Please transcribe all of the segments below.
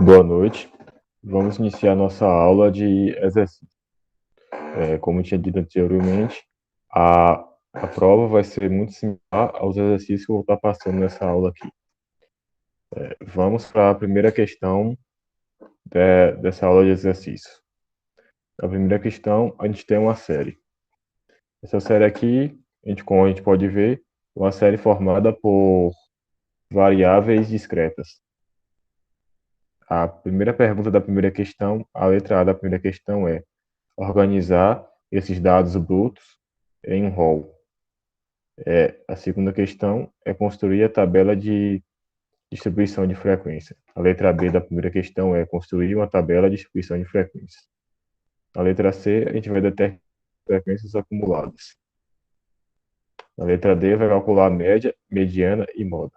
Boa noite. Vamos iniciar nossa aula de exercício. Como eu tinha dito anteriormente, a, a prova vai ser muito similar aos exercícios que eu vou estar passando nessa aula aqui. Vamos para a primeira questão dessa aula de exercício. A primeira questão, a gente tem uma série. Essa série aqui, como a gente pode ver, é uma série formada por variáveis discretas. A primeira pergunta da primeira questão, a letra A da primeira questão é: organizar esses dados brutos em um rol. A segunda questão é construir a tabela de distribuição de frequência. A letra B da primeira questão é construir uma tabela de distribuição de frequência. Na letra C, a gente vai determinar frequências acumuladas. Na letra D, vai calcular a média, mediana e moda.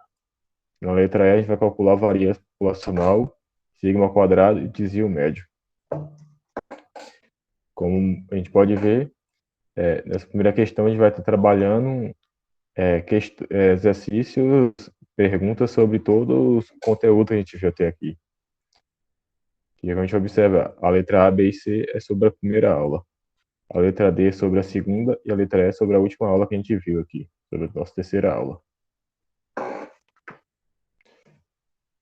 Na letra E, a gente vai calcular a variância populacional, sigma quadrado e desvio médio. Como a gente pode ver, nessa primeira questão a gente vai estar trabalhando exercícios, perguntas sobre todo o conteúdo que a gente viu até aqui. E a gente observa, a letra A, B e C é sobre a primeira aula. A letra D é sobre a segunda e a letra E é sobre a última aula que a gente viu aqui, sobre a nossa terceira aula.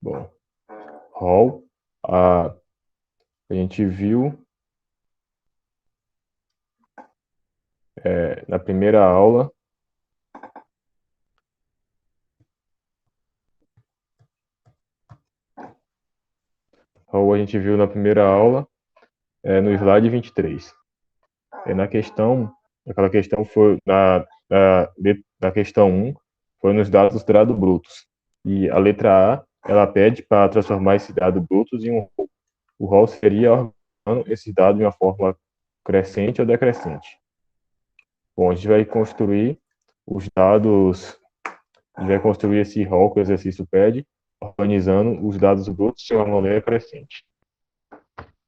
Bom, Hall, a gente viu na primeira aula Hall a gente viu na primeira aula no slide 23. Na questão, aquela questão foi na questão 1, foi nos dados brutos. E a letra A, ela pede para transformar esse dado brutos em um rol. O rol seria organizando esses dados de uma forma crescente ou decrescente. Bom, a gente vai construir os dados, a gente vai construir esse rol que o exercício pede, organizando os dados brutos de uma maneira crescente.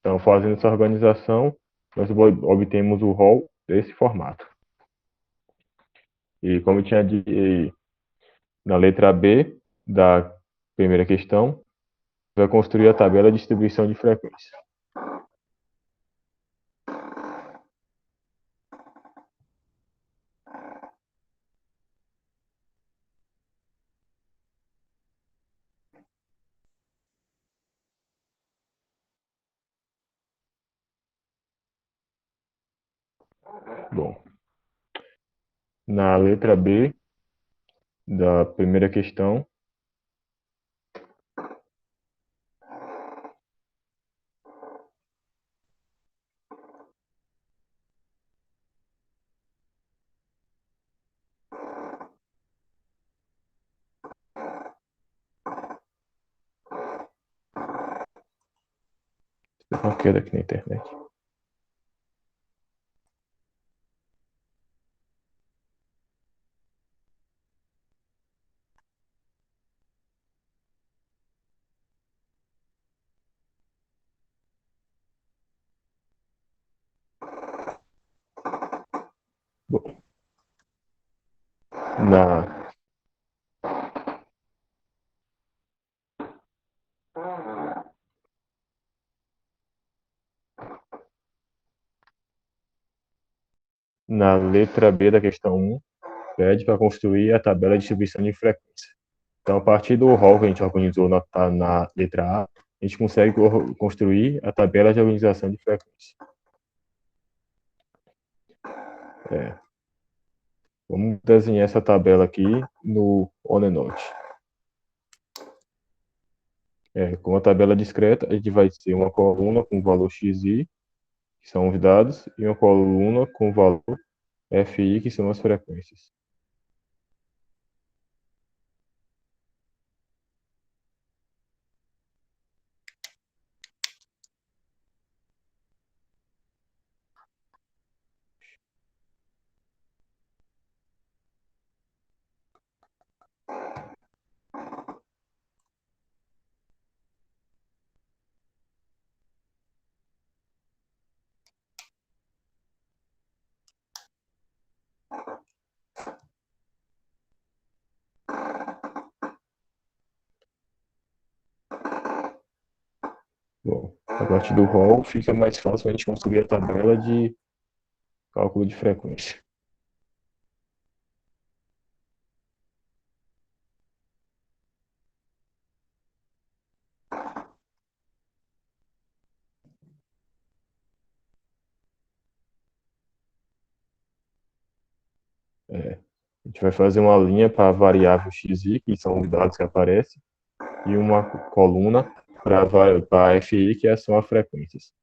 Então, fazendo essa organização, nós obtemos o rol desse formato. E como eu tinha dito na letra B da primeira questão, vai construir a tabela de distribuição de frequência. Bom, na letra B da primeira questão, uma queda aqui na internet. Bom, na, na letra B da questão 1, pede para construir a tabela de distribuição de frequência. Então, a partir do rol que a gente organizou na letra A, a gente consegue construir a tabela de organização de frequência. Vamos desenhar essa tabela aqui no OneNote. Com a tabela discreta, a gente vai ter uma coluna com o valor xi, que são os dados, e uma coluna com o valor fi, que são as frequências. Bom, a partir do rol fica mais fácil a gente construir a tabela de cálculo de frequência. É, a gente vai fazer uma linha para a variável xi, que são os dados que aparecem, e uma coluna para a fi, que são as frequências.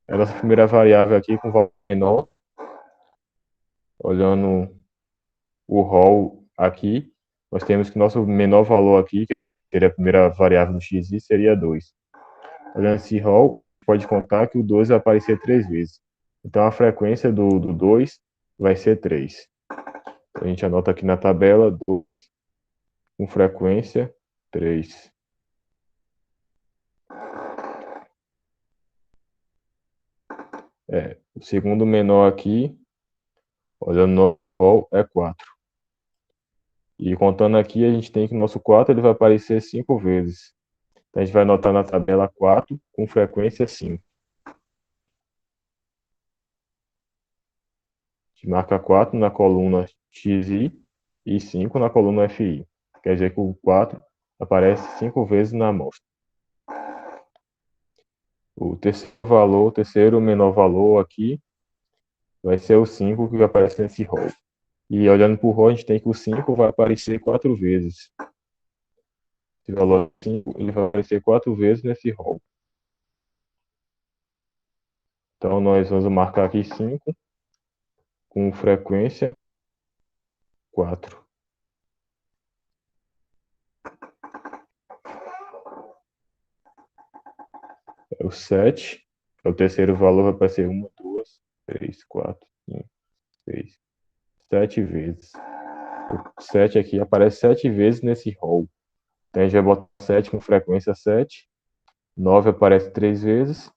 A nossa primeira variável aqui com valor menor, olhando o rol aqui, nós temos que nosso menor valor aqui, que seria a primeira variável do xi, seria 2. Olhando esse rol, pode contar que o 2 vai aparecer 3 vezes. Então a frequência do 2 vai ser 3. A gente anota aqui na tabela com frequência 3. O segundo menor aqui, olhando no rol, é 4. E contando aqui, a gente tem que o nosso 4 ele vai aparecer 5 vezes. Então a gente vai anotar na tabela 4 com frequência 5. A gente marca 4 na coluna xi e 5 na coluna fi. Quer dizer que o 4 aparece 5 vezes na amostra. O terceiro menor valor aqui vai ser o 5 que vai aparecer nesse rol. E olhando para o rol, a gente tem que o 5 vai aparecer 4 vezes. Esse valor 5 ele vai aparecer 4 vezes nesse rol. Então nós vamos marcar aqui 5 com frequência 4. O 7, é o terceiro valor, vai aparecer 1, 2, 3, 4, 5, 6, 7 vezes. O 7 aqui aparece 7 vezes nesse rol. Então a gente vai botar 7 com frequência 7. 9 aparece 3 vezes.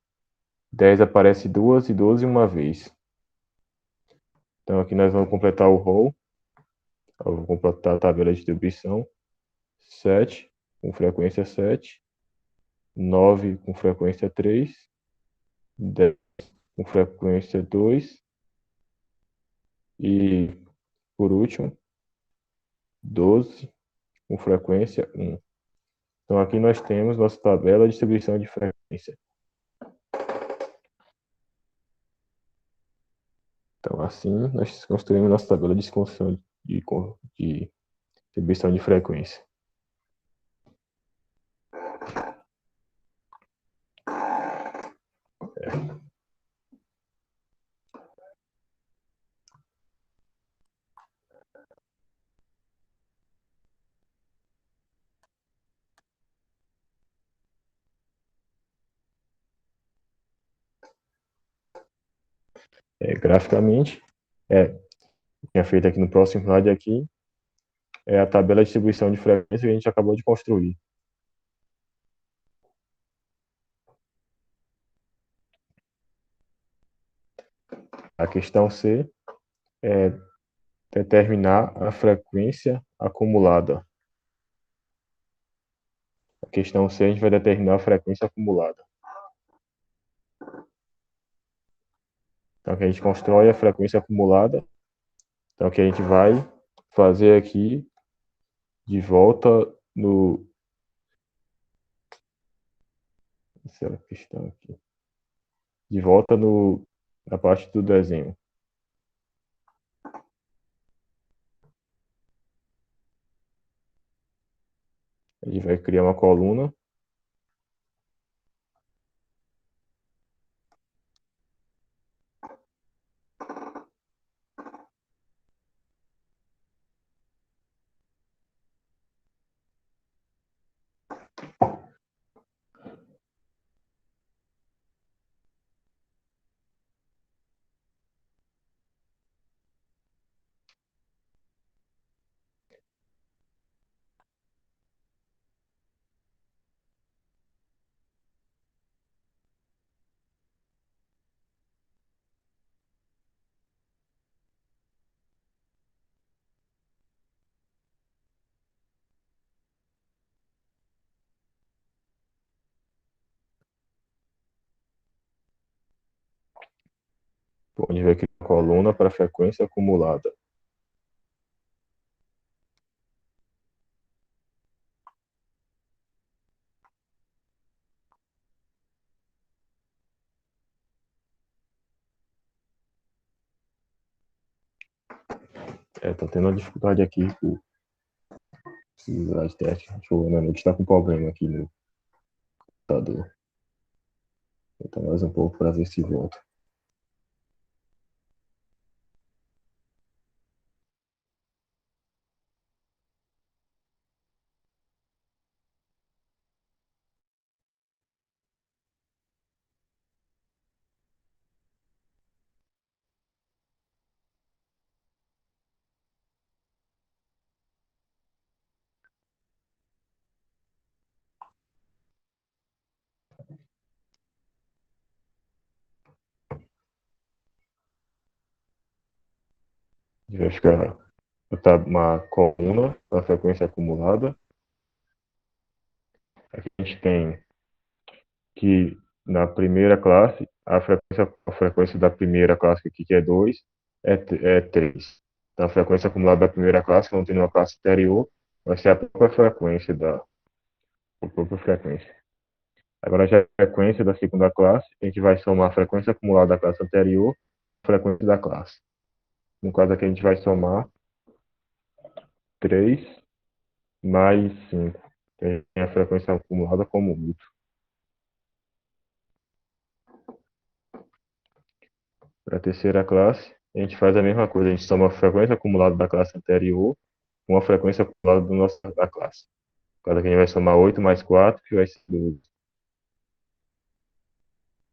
10 aparece 2 e 12 uma vez. Então aqui nós vamos completar o rol. Eu vou completar a tabela de distribuição. 7 com frequência 7. 9 com frequência 3. 10 com frequência 2. E, por último, 12 com frequência 1. Então aqui nós temos nossa tabela de distribuição de frequência. Então assim nós construímos nossa tabela de de distribuição de frequência. Graficamente, tinha feito aqui no próximo slide aqui, é a tabela de distribuição de frequência que a gente acabou de construir. A questão C é determinar a frequência acumulada. A questão C a gente vai determinar a frequência acumulada. Então aqui a gente constrói a frequência acumulada. Então aqui a gente vai fazer aqui de volta no... Essa é a questão aqui. De volta na parte do desenho. A gente vai criar uma coluna. onde vai criar a coluna para a frequência acumulada. Tá tendo uma dificuldade aqui por precisar de teste. Deixa eu ver, meu está com problema aqui no computador. Vou botar mais um pouco para ver se volta. Vai ficar uma coluna para a frequência acumulada. Aqui a gente tem que na primeira classe, a frequência da primeira classe aqui, que é 2, é 3. Então, a frequência acumulada da primeira classe, que não tem uma classe anterior, vai ser a própria frequência. Agora, já a frequência da segunda classe, a gente vai somar a frequência acumulada da classe anterior, a frequência da classe. No caso aqui, a gente vai somar 3 mais 5. Tem a frequência acumulada como múltiplo. Para a terceira classe, a gente faz a mesma coisa. A gente soma a frequência acumulada da classe anterior com a frequência acumulada da classe. No caso aqui, a gente vai somar 8 mais 4, que vai ser 12.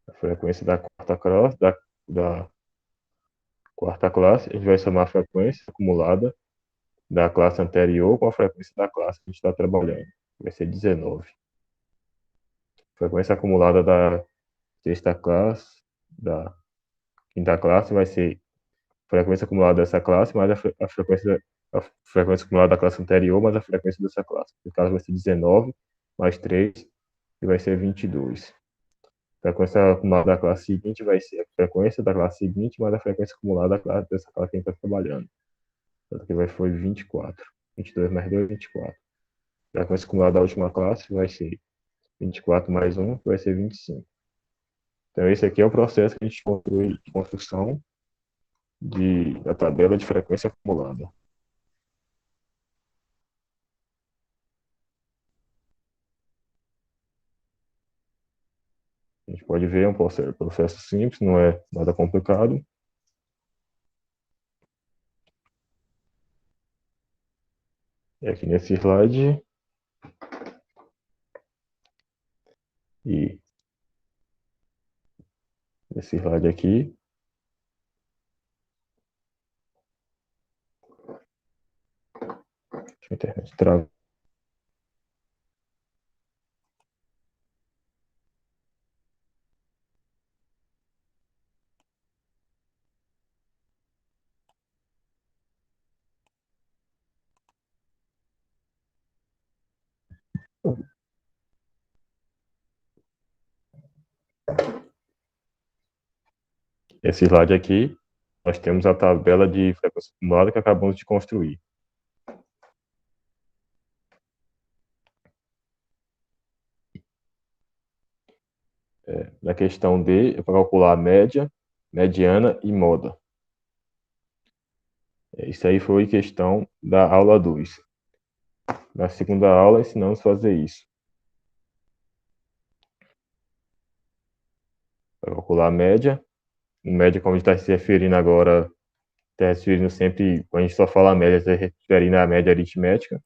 A frequência da quarta classe, a gente vai somar a frequência acumulada da classe anterior com a frequência da classe que a gente está trabalhando. Vai ser 19. Frequência acumulada da sexta classe, da quinta classe, vai ser a frequência acumulada dessa classe mais a frequência acumulada da classe anterior mais a frequência dessa classe. No caso, vai ser 19 mais 3, que vai ser 22. A frequência acumulada da classe seguinte vai ser a frequência da classe seguinte mais a frequência acumulada dessa classe que a gente está trabalhando. Então, aqui foi 24. 22 mais 2, 24. A frequência acumulada da última classe vai ser 24 mais 1, que vai ser 25. Então, esse aqui é o processo que a gente construi de construção da tabela de frequência acumulada. A gente pode ver, é um processo simples, não é nada complicado. E aqui nesse slide, e nesse slide aqui, deixa a internet travar. Esse slide aqui, nós temos a tabela de frequência acumulada que acabamos de construir. Na questão D, é para calcular a média, mediana e moda. Isso aí foi questão da aula 2. Na segunda aula, ensinamos a fazer isso. Para calcular a média, como a gente está se referindo agora, está se referindo sempre, quando a gente só fala a média, está se referindo à média aritmética.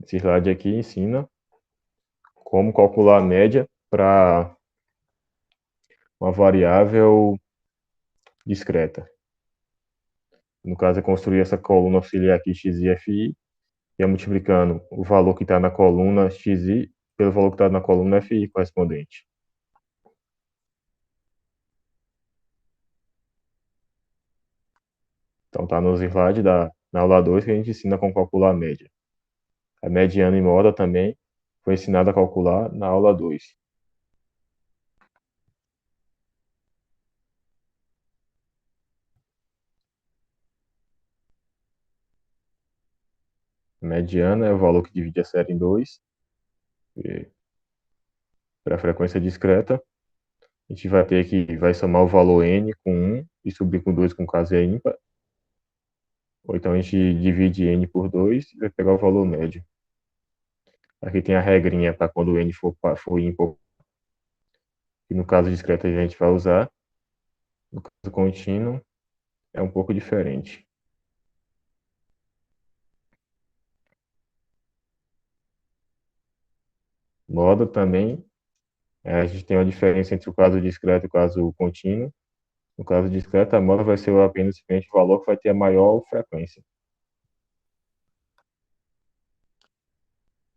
Esse slide aqui ensina como calcular a média para uma variável discreta. No caso, é construir essa coluna auxiliar aqui, x e fi, e é multiplicando o valor que está na coluna xi pelo valor que está na coluna fi correspondente. Então, está no slide na aula 2 que a gente ensina como calcular a média. A mediana e moda também foi ensinada a calcular na aula 2. Mediana é o valor que divide a série em dois. Para a frequência discreta, a gente vai ter que vai somar o valor n com 1 e subir com 2 com caso é ímpar. Ou então a gente divide n por 2 e vai pegar o valor médio. Aqui tem a regrinha para quando o n for ímpar, que no caso discreto a gente vai usar. No caso contínuo, é um pouco diferente. Moda também, a gente tem uma diferença entre o caso discreto e o caso contínuo. No caso discreto, a moda vai ser apenas simplesmente o valor que vai ter a maior frequência.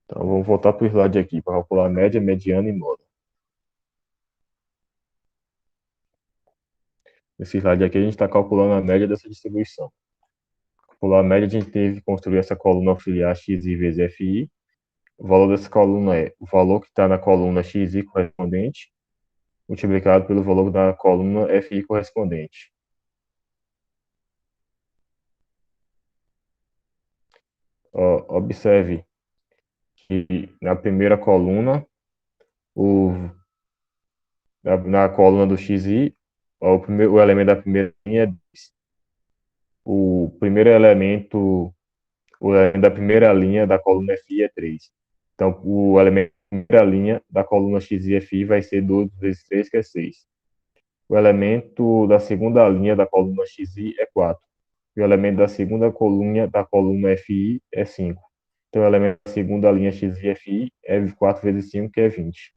Então, vamos voltar para o slide aqui, para calcular média, mediana e moda. Nesse slide aqui, a gente está calculando a média dessa distribuição. Para calcular a média, a gente teve que construir essa coluna auxiliar xi vezes fi. O valor dessa coluna é o valor que está na coluna xi correspondente, multiplicado pelo valor da coluna fi correspondente. Observe que na primeira coluna, na coluna do xi, o elemento da primeira linha é 2. O elemento da primeira linha da coluna FI é 3. Então, o elemento da primeira linha da coluna XI vai ser 2 vezes 3, que é 6. O elemento da segunda linha da coluna XI é 4. E o elemento da segunda coluna da coluna FI é 5. Então, o elemento da segunda linha XI-FI é 4 vezes 5, que é 20.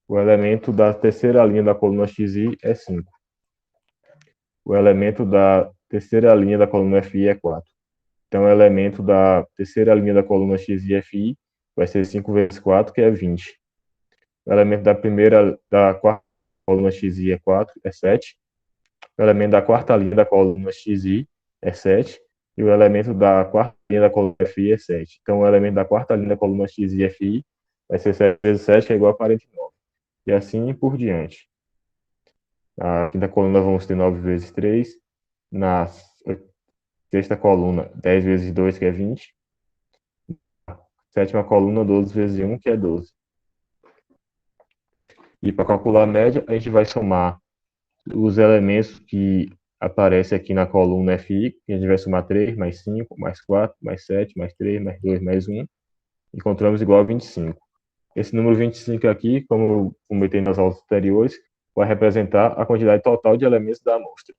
O elemento da terceira linha da coluna XI é 5. O elemento da terceira linha da coluna FI é 4. Então, o elemento da terceira linha da coluna XI-FI vai ser 5 vezes 4, que é 20. O elemento da quarta coluna XI é 4, é 7. O elemento da quarta linha da coluna XI é 7. E o elemento da quarta linha da coluna FI é 7. Então, o elemento da quarta linha da coluna XI-FI vai ser 7 vezes 7, que é igual a 49. E assim por diante. Na quinta coluna vamos ter 9 vezes 3. Na sexta coluna, 10 vezes 2, que é 20. Sétima coluna, 12 vezes 1, que é 12. E para calcular a média, a gente vai somar os elementos que aparecem aqui na coluna FI, que a gente vai somar 3, mais 5, mais 4, mais 7, mais 3, mais 2, mais 1. Encontramos igual a 25. Esse número 25 aqui, como eu comentei nas aulas anteriores, vai representar a quantidade total de elementos da amostra.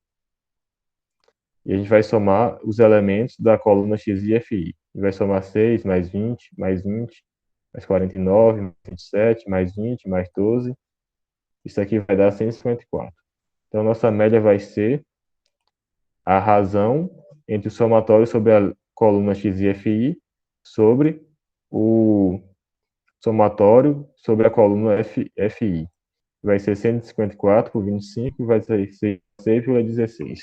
E a gente vai somar os elementos da coluna XI e FI. Vai somar 6, mais 20, mais 20, mais 49, mais 27, mais 20, mais 12. Isso aqui vai dar 154. Então, nossa média vai ser a razão entre o somatório sobre a coluna XI e FI sobre o somatório sobre a coluna FI. Vai ser 154 por 25 e vai ser 6,16.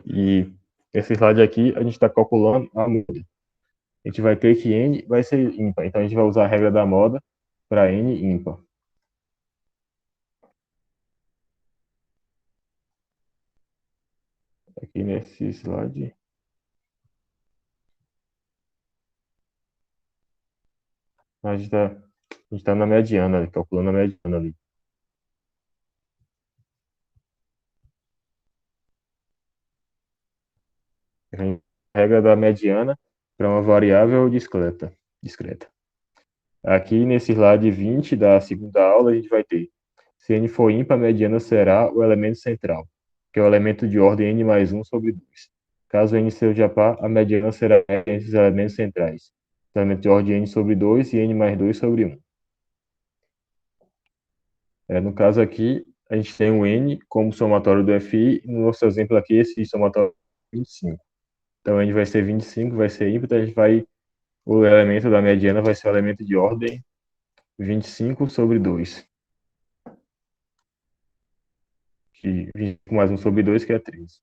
E esse slide aqui, a gente está calculando a moda. A gente vai ter que n vai ser ímpar. Então, a gente vai usar a regra da moda para n ímpar. Aqui nesse slide. A gente está na mediana, ali, calculando a mediana ali. A regra da mediana para uma variável discreta. Aqui nesse slide 20 da segunda aula, a gente vai ter: se n for ímpar, a mediana será o elemento central, que é o elemento de ordem n mais 1 sobre 2. Caso n seja par, a mediana será entre os elementos centrais, o elemento de ordem n sobre 2 e n mais 2 sobre 1. No caso aqui, a gente tem o n como somatório do FI, e no nosso exemplo aqui, esse somatório é 25. Então, n vai ser 25, vai ser ímpar, então o elemento da mediana vai ser o elemento de ordem 25 sobre 2. Que 25 mais 1 sobre 2, que é 13.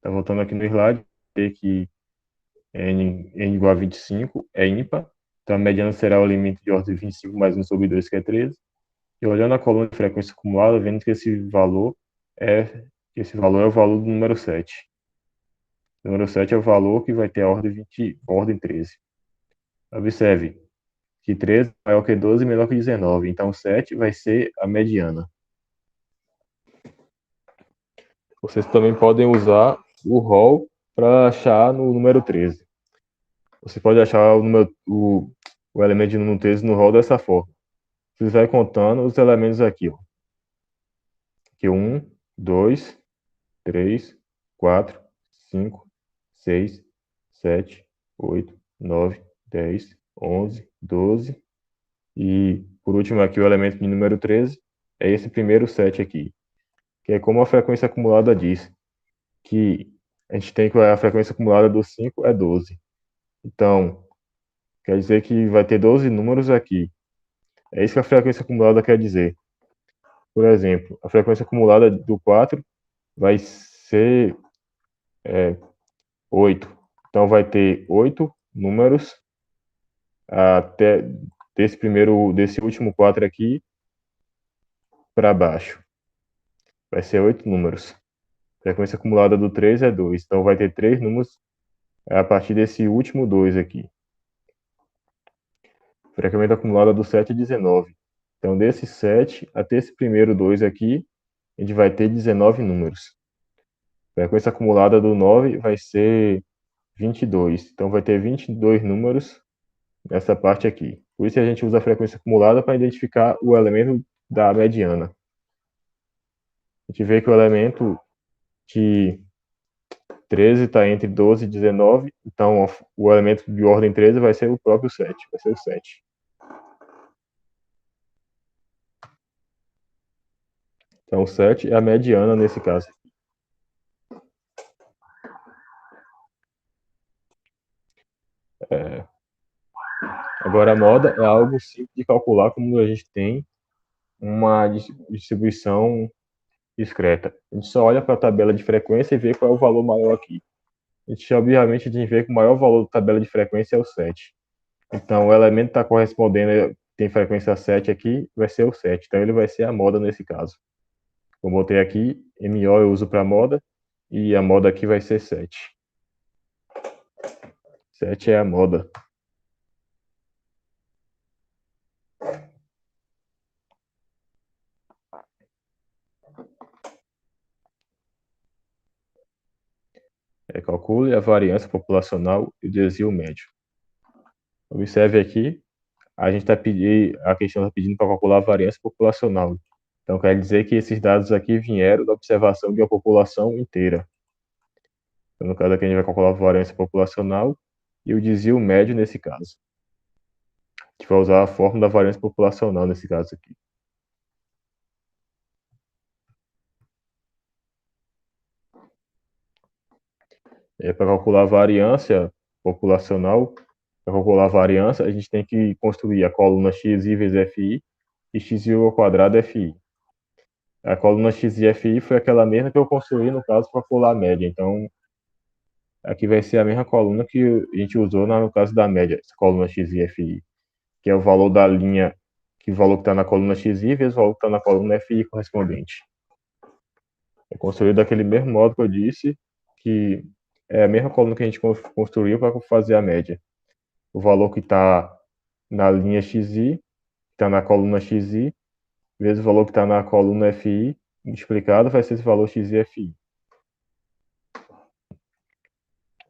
Tá voltando aqui no slide, ter que n igual a 25 é ímpar. Então, a mediana será o elemento de ordem 25 mais 1 sobre 2, que é 13. E olhando a coluna de frequência acumulada, vendo que esse valor é o valor do número 7. Número 7 é o valor que vai ter a ordem 13. Observe que 13 é maior que 12 e menor que 19. Então, 7 vai ser a mediana. Vocês também podem usar o rol para achar no número 13. Você pode achar o elemento de número 13 no rol dessa forma. Você vai contando os elementos aqui, ó. Aqui 1, 2, 3, 4, 5, 6, 7, 8, 9, 10, 11, 12. E, por último, aqui o elemento de número 13 é esse primeiro 7 aqui, que é como a frequência acumulada diz, que a gente tem que a frequência acumulada do 5 é 12. Então, quer dizer que vai ter 12 números aqui. É isso que a frequência acumulada quer dizer. Por exemplo, a frequência acumulada do 4 vai ser 8. Então, vai ter 8 números até desse último 4 aqui para baixo. Vai ser 8 números. A frequência acumulada do 3 é 2. Então, vai ter 3 números a partir desse último 2 aqui. A frequência acumulada do 7 é 19. Então, desse 7 até esse primeiro 2 aqui, a gente vai ter 19 números. A frequência acumulada do 9 vai ser 22. Então, vai ter 22 números nessa parte aqui. Por isso a gente usa a frequência acumulada para identificar o elemento da mediana. A gente vê que o elemento de 13 está entre 12 e 19, então o elemento de ordem 13 vai ser o próprio 7, vai ser o 7. Então, o 7 é a mediana nesse caso. Agora, a moda é algo simples de calcular, como a gente tem uma distribuição discreta. A gente só olha para a tabela de frequência e vê qual é o valor maior aqui. Obviamente, a gente vê que o maior valor da tabela de frequência é o 7. Então, o elemento está correspondendo, tem frequência 7 aqui, vai ser o 7. Então, ele vai ser a moda nesse caso. Eu botei aqui, MO eu uso para moda, e a moda aqui vai ser 7. 7 é a moda. Calcule a variância populacional e o desvio médio. Observe aqui, a questão está pedindo para calcular a variância populacional. Então, quer dizer que esses dados aqui vieram da observação de uma população inteira. Então, no caso aqui, a gente vai calcular a variância populacional e o desvio médio nesse caso. A gente vai usar a fórmula da variância populacional nesse caso aqui. Para calcular a variância populacional, para calcular a variância, a gente tem que construir a coluna xi vezes fi e xi ao quadrado fi. A coluna xi e fi foi aquela mesma que eu construí, no caso, para calcular a média. Então, aqui vai ser a mesma coluna que a gente usou no caso da média, essa coluna xi e fi, que é o valor da linha, que o valor que está na coluna xi vezes o valor que está na coluna fi correspondente. É construído daquele mesmo modo que eu disse, que é a mesma coluna que a gente construiu para fazer a média. O valor que está na linha xi, que está na coluna xi, vezes o valor que está na coluna fi, multiplicado, vai ser esse valor xi e fi.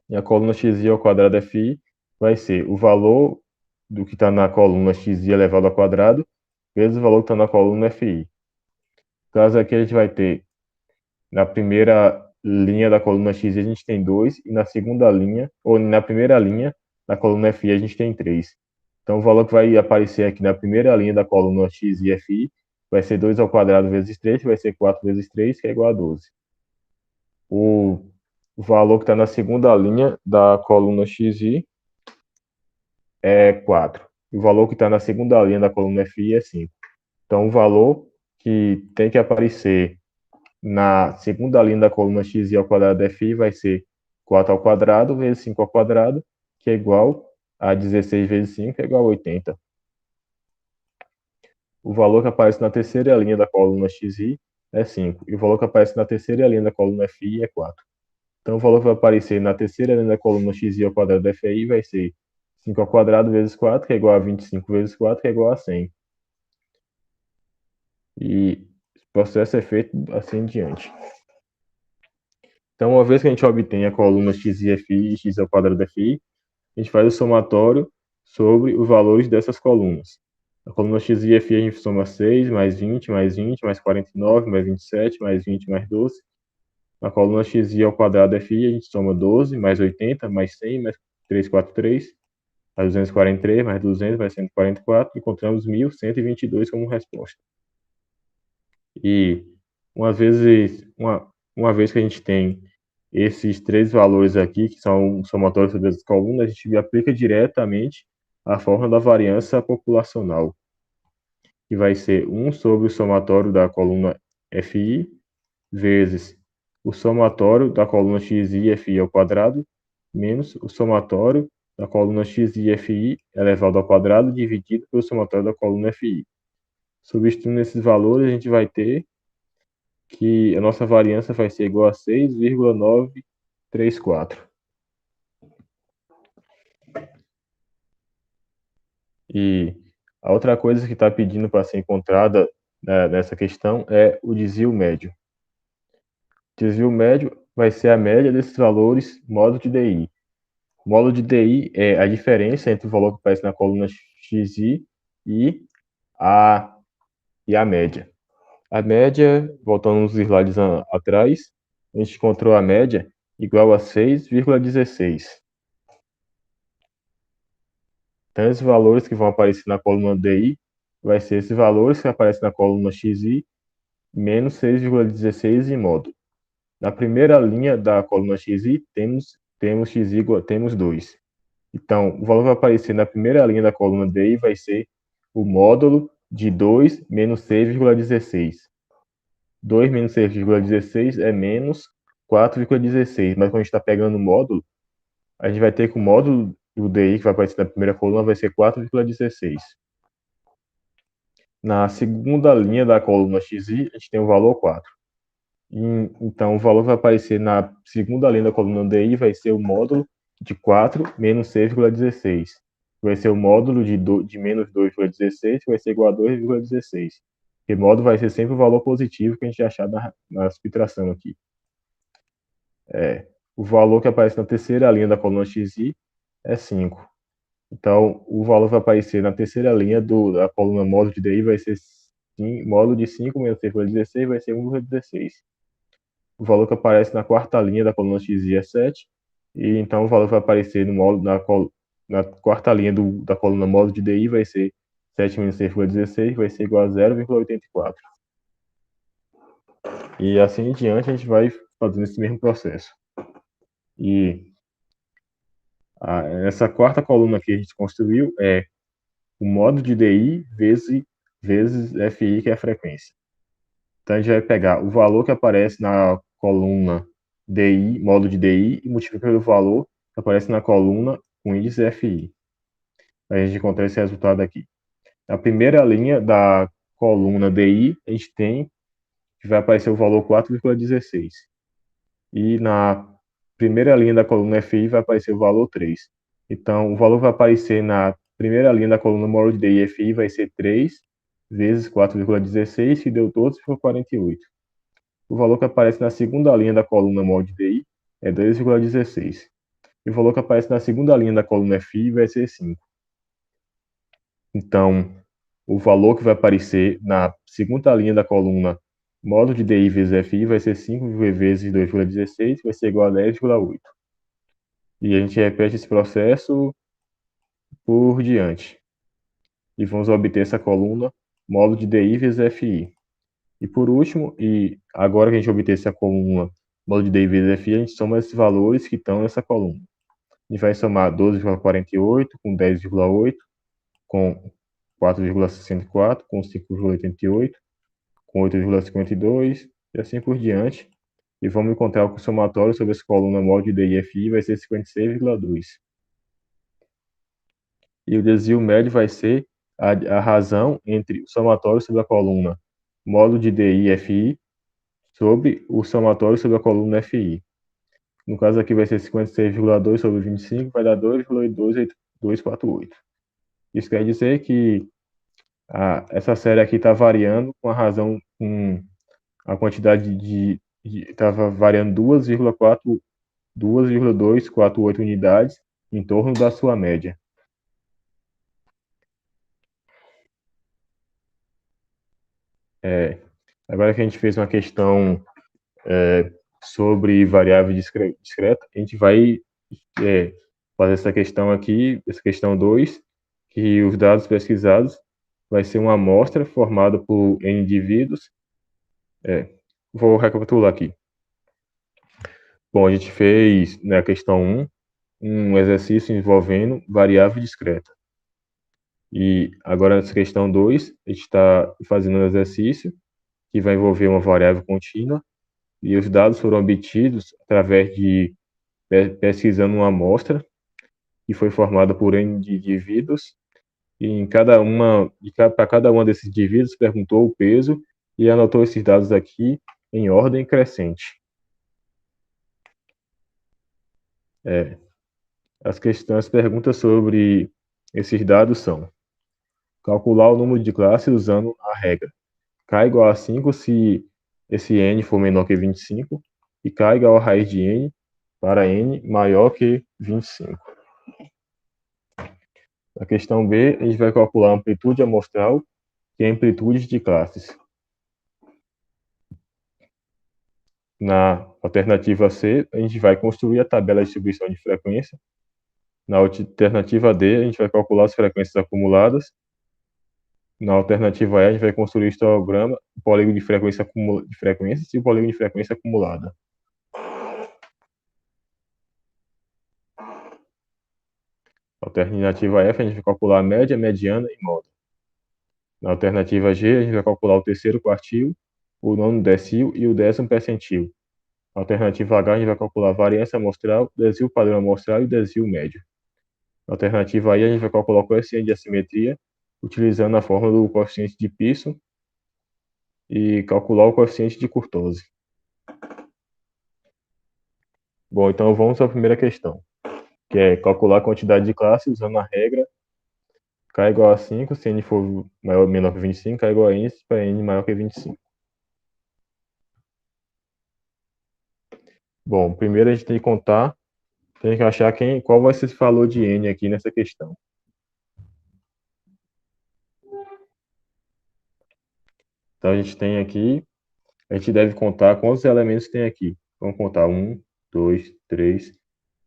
E a coluna xi ao quadrado fi vai ser o valor do que está na coluna xi elevado ao quadrado, vezes o valor que está na coluna fi. No caso aqui, a gente vai ter, na primeira linha da coluna xi, a gente tem 2, e na segunda linha, ou na primeira linha, da coluna fi, a gente tem 3. Então, o valor que vai aparecer aqui na primeira linha da coluna x e fi vai ser 2 ao quadrado vezes 3, que vai ser 4 vezes 3, que é igual a 12. O valor que está na segunda linha da coluna xi é 4. O valor que está na segunda linha da coluna fi é 5. Então, o valor que tem que aparecer na segunda linha da coluna xi ao quadrado fi vai ser 4 ao quadrado vezes 5 ao quadrado, que é igual a 16 vezes 5, que é igual a 80. O valor que aparece na terceira linha da coluna xi é 5, e o valor que aparece na terceira linha da coluna fi é 4. Então, o valor que vai aparecer na terceira linha da coluna xi ao quadrado da FI vai ser 5 ao quadrado vezes 4, que é igual a 25 vezes 4, que é igual a 100. E o processo é feito assim em diante. Então, uma vez que a gente obtém a coluna xi e x ao quadrado da FI, a gente faz o somatório sobre os valores dessas colunas. A coluna xi a gente soma 6, mais 20, mais 20, mais 49, mais 27, mais 20, mais 12. Na coluna xi ao quadrado FI, a gente soma 12, mais 80, mais 100, mais 343, mais 243, mais 200, mais 144, e encontramos 1.122 como resposta. E uma vez que a gente tem esses três valores aqui, que são somatórios sobre as colunas, a gente aplica diretamente a fórmula da variância populacional, que vai ser 1 sobre o somatório da coluna FI vezes o somatório da coluna xi FI ao quadrado menos o somatório da coluna xi FI elevado ao quadrado dividido pelo somatório da coluna FI. Substituindo esses valores, a gente vai ter que a nossa variância vai ser igual a 6,934. E a outra coisa que está pedindo para ser encontrada, né, nessa questão é o desvio médio. O desvio médio vai ser a média desses valores modo de DI. O modo de DI é a diferença entre o valor que aparece na coluna xi e a média. A média, voltando uns slides atrás, a gente encontrou a média igual a 6,16. Então, esses valores que vão aparecer na coluna DI vai ser esses valores que aparecem na coluna XI menos 6,16 em módulo. Na primeira linha da coluna XI, temos 2. Então, o valor que vai aparecer na primeira linha da coluna DI vai ser o módulo de 2 menos 6,16. 2 menos 6,16 é menos 4,16. Mas quando a gente está pegando o módulo, a gente vai ter que o módulo do DI que vai aparecer na primeira coluna vai ser 4,16. Na segunda linha da coluna XI, a gente tem o valor 4. Então, o valor que vai aparecer na segunda linha da coluna DI vai ser o módulo de 4 menos 6,16. Vai ser o módulo de menos 2,16, que vai ser igual a 2,16. Porque módulo vai ser sempre o valor positivo que a gente achar na subtração aqui. O valor que aparece na terceira linha da coluna XI é 5. Então, o valor que vai aparecer na terceira linha da coluna módulo de DI vai ser módulo de 5 menos 6,16 vai ser 1,16. O valor que aparece na quarta linha da coluna XI é 7. E então o valor que vai aparecer no módulo, na quarta linha da coluna módulo de DI vai ser 7 menos 6,16, vai ser igual a 0,84. E assim em diante a gente vai fazendo esse mesmo processo. E essa quarta coluna aqui que a gente construiu é o módulo de DI vezes FI, que é a frequência. Então a gente vai pegar o valor que aparece na coluna DI, módulo de DI, e multiplica pelo valor que aparece na coluna com índice FI. Aí a gente encontra esse resultado aqui. Na primeira linha da coluna DI, a gente tem que vai aparecer o valor 4,16. E na primeira linha da coluna FI vai aparecer o valor 3. Então, o valor que vai aparecer na primeira linha da coluna módulo de DI e FI vai ser 3 vezes 4,16, que deu todos, ficou 48. O valor que aparece na segunda linha da coluna módulo de DI é 2,16. E o valor que aparece na segunda linha da coluna FI vai ser 5. Então, o valor que vai aparecer na segunda linha da coluna módulo de DI vezes FI vai ser 5 vezes 2,16, vai ser igual a 10,8. E a gente repete esse processo por diante. E vamos obter essa coluna módulo de DI vezes FI. E por último, e agora que a gente obter essa coluna módulo de DI vezes FI, a gente soma esses valores que estão nessa coluna. A gente vai somar 12,48 com 10,8, com 4,64, com 5,88, com 8,52 e assim por diante. E vamos encontrar que o somatório sobre essa coluna módulo de DI e FI vai ser 56,2. E o desvio médio vai ser a razão entre o somatório sobre a coluna módulo de DI e FI sobre o somatório sobre a coluna FI. No caso aqui vai ser 56,2 sobre 25, vai dar 2,8248. Isso quer dizer que essa série aqui está variando com a razão, com a quantidade estava variando 2,248 unidades em torno da sua média. Agora que a gente fez uma questão sobre variável discreta, a gente vai fazer essa questão aqui, essa questão 2, que os dados pesquisados vai ser uma amostra formada por N indivíduos. Vou recapitular aqui. Bom, a gente fez na questão 1 um exercício envolvendo variável discreta. E agora nessa questão 2, a gente está fazendo um exercício que vai envolver uma variável contínua e os dados foram obtidos através de pesquisando uma amostra que foi formada por N de indivíduos e para cada uma desses indivíduos perguntou o peso e anotou esses dados aqui em ordem crescente. As perguntas sobre esses dados são: calcular o número de classes usando a regra k igual a 5 se esse n for menor que 25 e k igual a raiz de n para n maior que 25. Na questão B, a gente vai calcular a amplitude amostral e a amplitude de classes. Na alternativa C, a gente vai construir a tabela de distribuição de frequência. Na alternativa D, a gente vai calcular as frequências acumuladas. Na alternativa E, a gente vai construir o histograma, o polígono de frequências e o polígono de frequência acumulada. Alternativa F, a gente vai calcular a média, mediana e moda. Na alternativa G, a gente vai calcular o terceiro quartil, o nono decil e o 10º percentil. Na alternativa H, a gente vai calcular a variância amostral, o desvio padrão amostral e o desvio médio. Na alternativa I, a gente vai calcular o coeficiente de assimetria, utilizando a fórmula do coeficiente de Pearson e calcular o coeficiente de Kurtosi. Bom, então vamos à primeira questão, que é calcular a quantidade de classe usando a regra k igual a 5, se n for maior ou menor que 25, k igual a n para n maior que 25. Bom, primeiro a gente tem que contar, tem que achar qual vai ser esse valor de n aqui nessa questão. Então a gente tem aqui, a gente deve contar quantos elementos tem aqui. Vamos contar 1, 2, 3,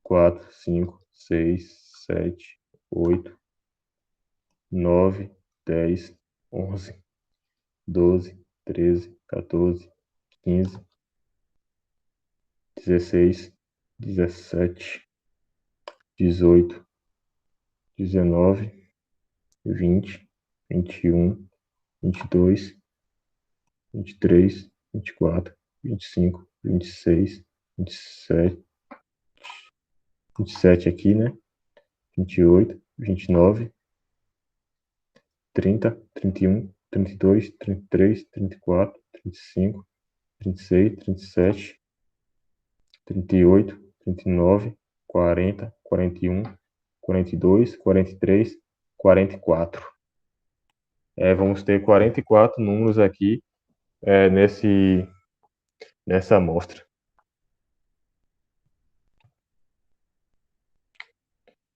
4, 5, 6, 7, 8, 9, 10, 11, 12, 13, 14, 15, 16, 17, 18, 19, 20, 21, 22, 23, 24, 25, 26, 27, 27 aqui, né? 28, 29, 30, 31, 32, 33, 34, 35, 36, 37, 38, 39, 40, 41, 42, 43, 44. Vamos ter 44 números aqui nessa amostra.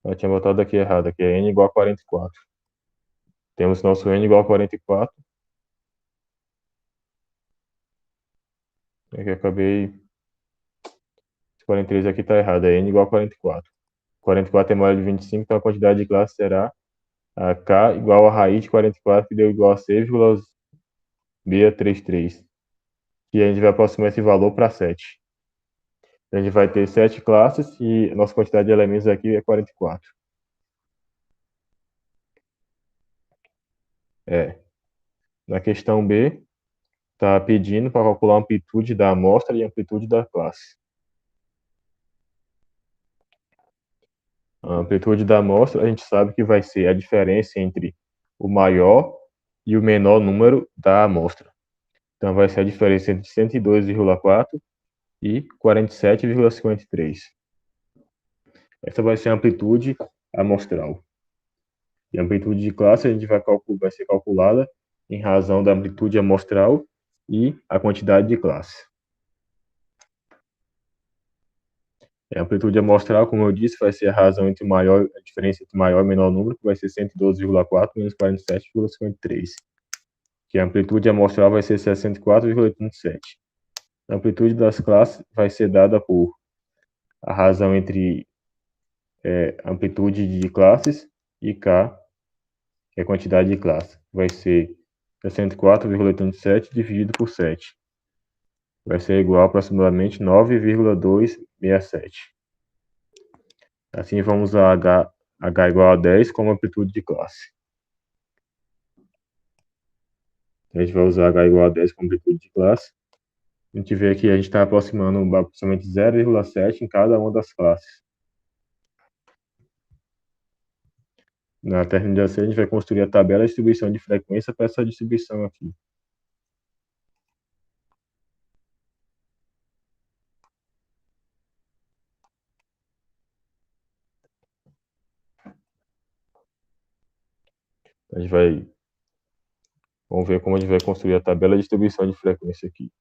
Eu tinha botado aqui errado, aqui é n igual a 44. Temos nosso n igual a 44. Aqui eu acabei... 43 aqui está errado, é n igual a 44. 44 é maior de 25, então a quantidade de classe será a k igual a raiz de 44, que deu igual a 6,633. E a gente vai aproximar esse valor para 7. A gente vai ter 7 classes e a nossa quantidade de elementos aqui é 44. Na questão B, está pedindo para calcular a amplitude da amostra e a amplitude da classe. A amplitude da amostra, a gente sabe que vai ser a diferença entre o maior e o menor número da amostra. Então, vai ser a diferença entre 102,4 e 47,53. Essa vai ser a amplitude amostral. E a amplitude de classe a gente vai ser calculada em razão da amplitude amostral e a quantidade de classe. A amplitude amostral, como eu disse, vai ser a razão entre a diferença entre maior e menor número, que vai ser 112,4 menos 47,53. Que a amplitude amostral vai ser 64,87. A amplitude das classes vai ser dada por a razão entre amplitude de classes e K, que é a quantidade de classe. Vai ser 64,87 dividido por 7. Vai ser igual a aproximadamente 9,267. Assim, vamos a H igual a 10 como amplitude de classe. A gente vai usar H igual a 10 como amplitude de classe. A gente vê que a gente está aproximando aproximadamente 0,7 em cada uma das classes. Na terminação, a gente vai construir a tabela de distribuição de frequência para essa distribuição aqui. Vamos ver como a gente vai construir a tabela de distribuição de frequência aqui.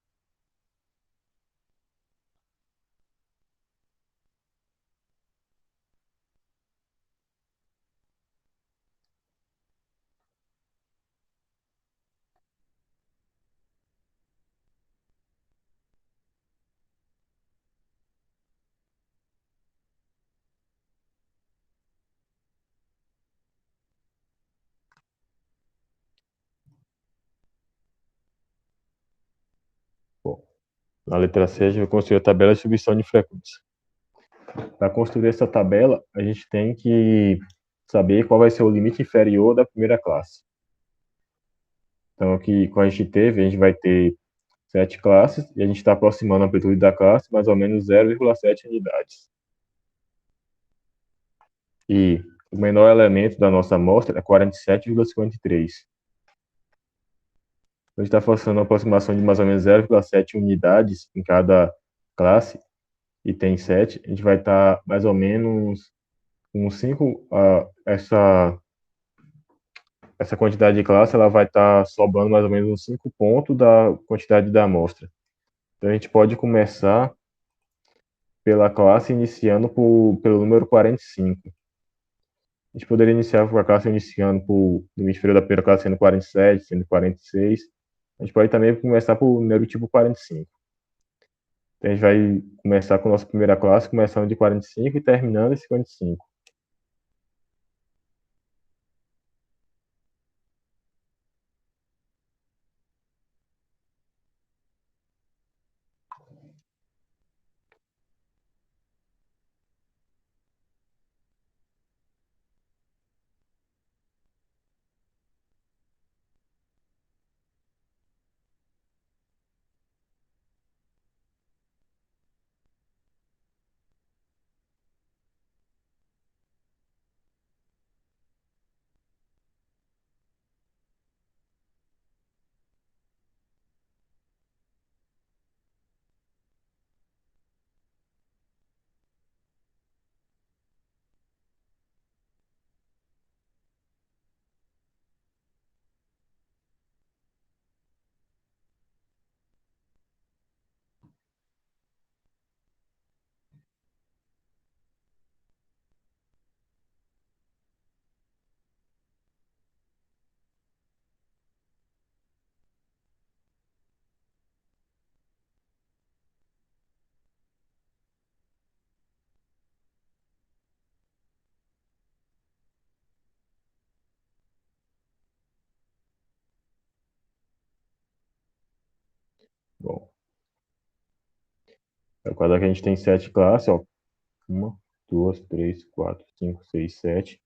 Bom, na letra C, a gente vai construir a tabela de distribuição de frequência. Para construir essa tabela, a gente tem que saber qual vai ser o limite inferior da primeira classe. Então, aqui, com a gente teve, a gente vai ter 7 classes, e a gente está aproximando a amplitude da classe mais ou menos 0,7 unidades. E o menor elemento da nossa amostra é 47,53. A gente está forçando uma aproximação de mais ou menos 0,7 unidades em cada classe, e tem 7, a gente vai estar mais ou menos com 5, essa quantidade de classe ela vai estar sobrando mais ou menos uns 5 pontos da quantidade da amostra. Então a gente pode começar pela classe iniciando pelo número 45. A gente poderia iniciar com a classe iniciando por limite inferior da primeira classe sendo 47, sendo 46. A gente pode também começar por número tipo 45. Então a gente vai começar com a nossa primeira classe, começando de 45 e terminando em 55. Bom, é o quadro que a gente tem 7 classes, ó. 1, 2, 3, 4, 5, 6, 7.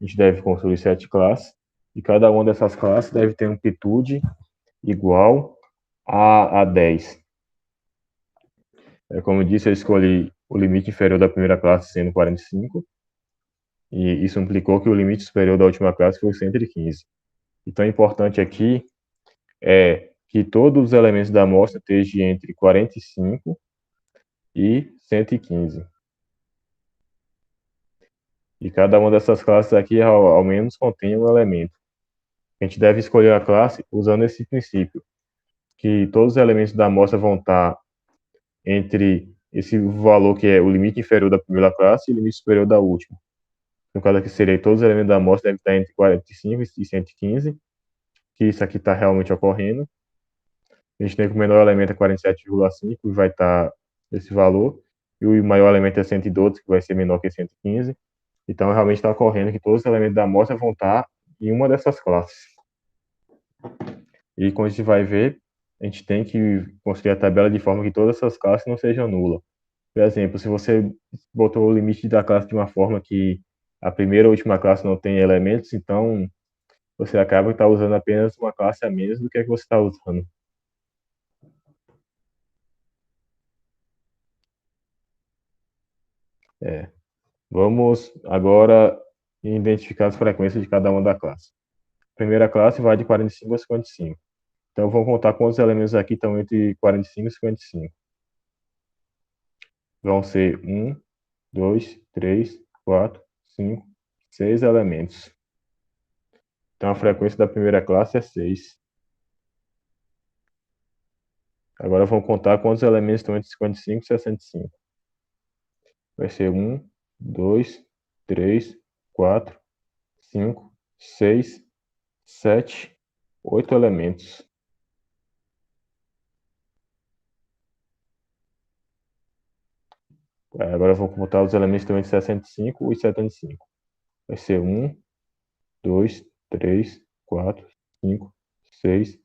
A gente deve construir 7 classes, e cada uma dessas classes deve ter amplitude igual a 10. Como eu disse, eu escolhi o limite inferior da primeira classe sendo 45, e isso implicou que o limite superior da última classe foi 115. Então, o importante aqui é que todos os elementos da amostra estejam entre 45 e 115. E cada uma dessas classes aqui, ao menos, contém um elemento. A gente deve escolher a classe usando esse princípio, que todos os elementos da amostra vão estar entre esse valor que é o limite inferior da primeira classe e o limite superior da última. No caso aqui seria todos os elementos da amostra devem estar entre 45 e 115, que isso aqui está realmente ocorrendo. A gente tem que o menor elemento é 47,5 e vai estar esse valor, e o maior elemento é 112, que vai ser menor que 115. Então, realmente está ocorrendo que todos os elementos da amostra vão estar em uma dessas classes. E como a gente vai ver, a gente tem que construir a tabela de forma que todas essas classes não sejam nulas. Por exemplo, se você botou o limite da classe de uma forma que a primeira ou última classe não tem elementos, então você acaba estar usando apenas uma classe a menos do que a que você está usando. É. Vamos agora identificar as frequências de cada uma da classe. A primeira classe vai de 45 a 55. Então, vamos contar quantos elementos aqui estão entre 45 e 55. Vão ser 1, 2, 3, 4, 5, 6 elementos. Então, a frequência da primeira classe é 6. Agora, vamos contar quantos elementos estão entre 55 e 65. Vai ser 1, 2, 3, 4, 5, 6, 7, 8 elementos. Agora eu vou computar os elementos também de 65 e 75. Vai ser 1, 2, 3, 4, 5, 6,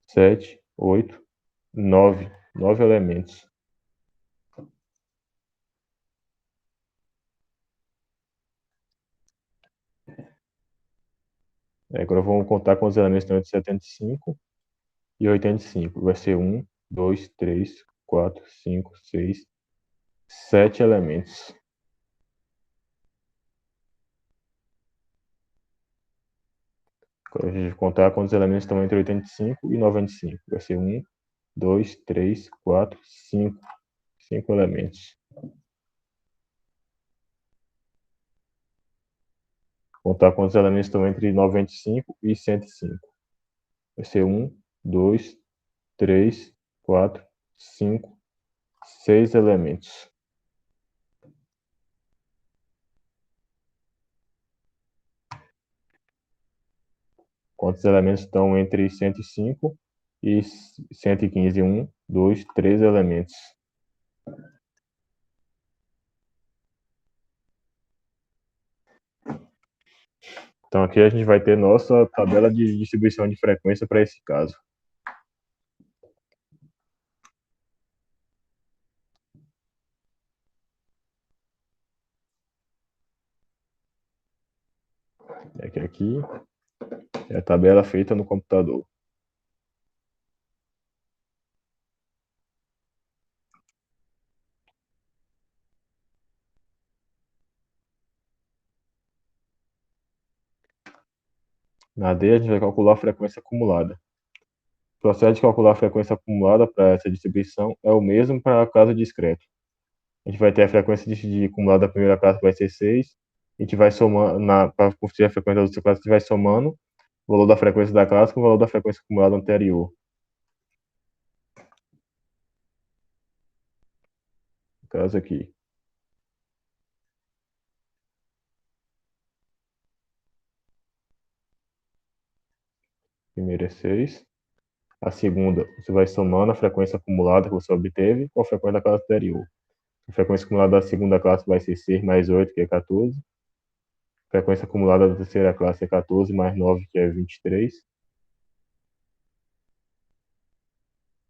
7, 8, 9. 9 elementos. Agora vamos contar com os elementos também de 75 e 85. Vai ser 1, 2, 3, 4, 5, 6, 7 elementos. Agora a gente vai contar com os elementos estão entre 85 e 95. Vai ser 1, 2, 3, 4, 5. 5 elementos. Contar com os elementos estão entre 95 e 105. Vai ser 1, 2, 3, 4, 5, 6 elementos. Quantos elementos estão entre 105 e 115? 1, 2, 3 elementos. Então aqui a gente vai ter nossa tabela de distribuição de frequência para esse caso. Aqui é a tabela feita no computador. Na D a gente vai calcular a frequência acumulada. O processo de calcular a frequência acumulada para essa distribuição é o mesmo para caso discreto. A gente vai ter a frequência de acumulada da primeira classe vai ser 6. A gente vai somando, para construir a frequência da outra classe, a gente vai somando o valor da frequência da classe com o valor da frequência acumulada anterior. No caso aqui. A primeira é 6. A segunda, você vai somando a frequência acumulada que você obteve com a frequência da classe anterior. A frequência acumulada da segunda classe vai ser 6 mais 8, que é 14. A frequência acumulada da terceira classe é 14 mais 9, que é 23.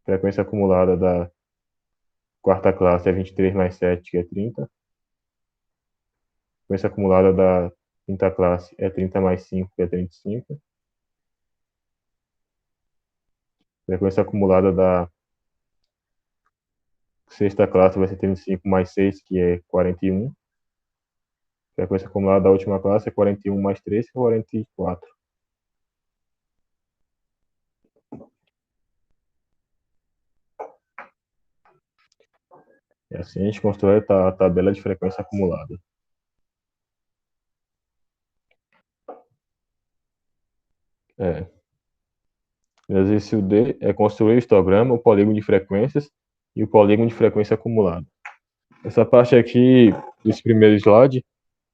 A frequência acumulada da quarta classe é 23 mais 7, que é 30. A frequência acumulada da quinta classe é 30 mais 5, que é 35. A frequência acumulada da sexta classe vai ser 35 mais 6, que é 41. A frequência acumulada da última classe é 41 mais 3, que é 44. E assim a gente constrói a tabela de frequência acumulada. É. O exercício D é construir o histograma, o polígono de frequências e o polígono de frequência acumulada. Essa parte aqui, desse primeiro slide,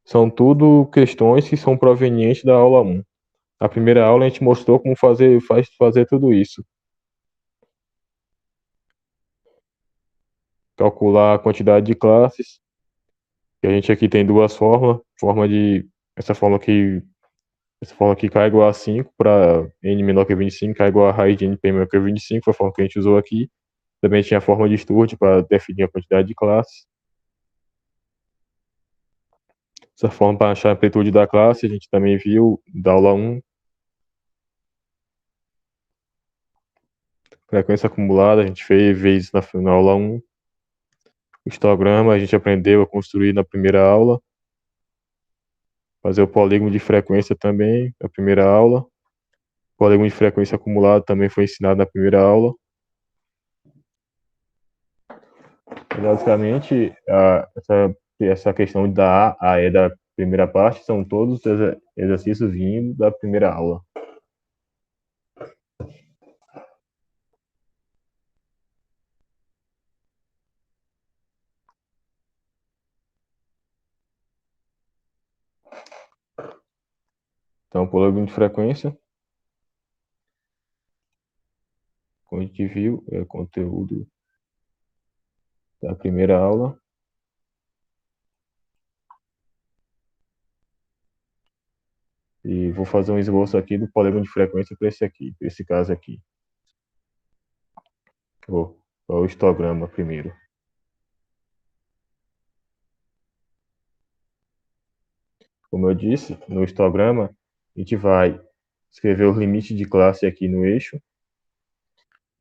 são tudo questões que são provenientes da aula 1. Na primeira aula a gente mostrou como fazer tudo isso. Calcular a quantidade de classes, que a gente aqui tem duas fórmulas, essa fórmula aqui k igual a 5 para n menor que 25, k igual a raiz de np menor que 25, foi a fórmula que a gente usou aqui. Também tinha a forma de Sturge para definir a quantidade de classes. Essa forma para achar a amplitude da classe, a gente também viu da aula 1. Frequência acumulada, a gente fez na aula 1. O histograma, a gente aprendeu a construir na primeira aula. Fazer o polígono de frequência também, na primeira aula. O polígono de frequência acumulado também foi ensinado na primeira aula. Basicamente, essa questão da A a E da primeira parte são todos os exercícios vindo da primeira aula. Então, polígono de frequência, como a gente viu, é conteúdo da primeira aula. E vou fazer um esboço aqui do polígono de frequência para esse caso aqui. Vou o histograma primeiro. Como eu disse, no histograma, a gente vai escrever os limites de classe aqui no eixo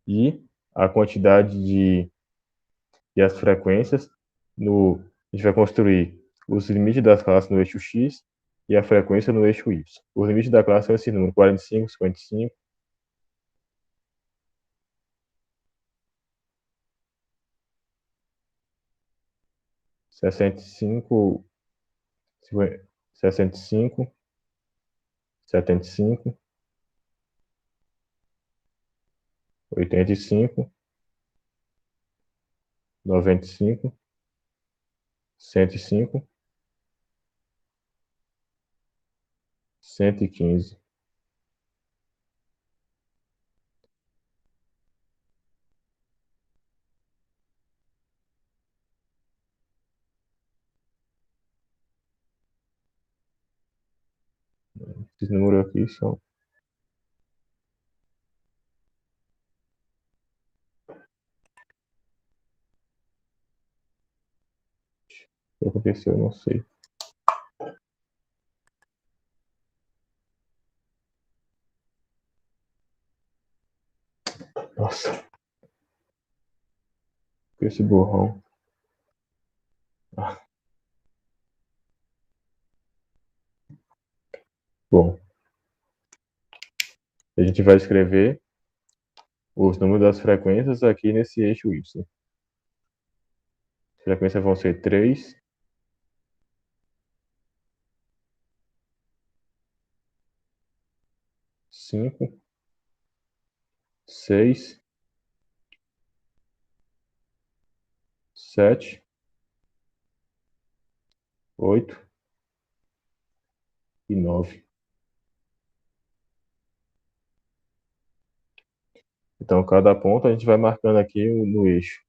e a quantidade e as frequências a gente vai construir os limites das classes no eixo X e a frequência no eixo Y. Os limites da classe são esse número, 45, 55, 65, 65, 75, 85, 95, 105, 115. Esses números aqui são. O que aconteceu, eu não sei. Nossa, esse borrão. Ah, bom, a gente vai escrever os números das frequências aqui nesse eixo Y. As frequências vão ser 3, 5, 6, 7, 8 e 9. Então, cada ponto a gente vai marcando aqui no eixo.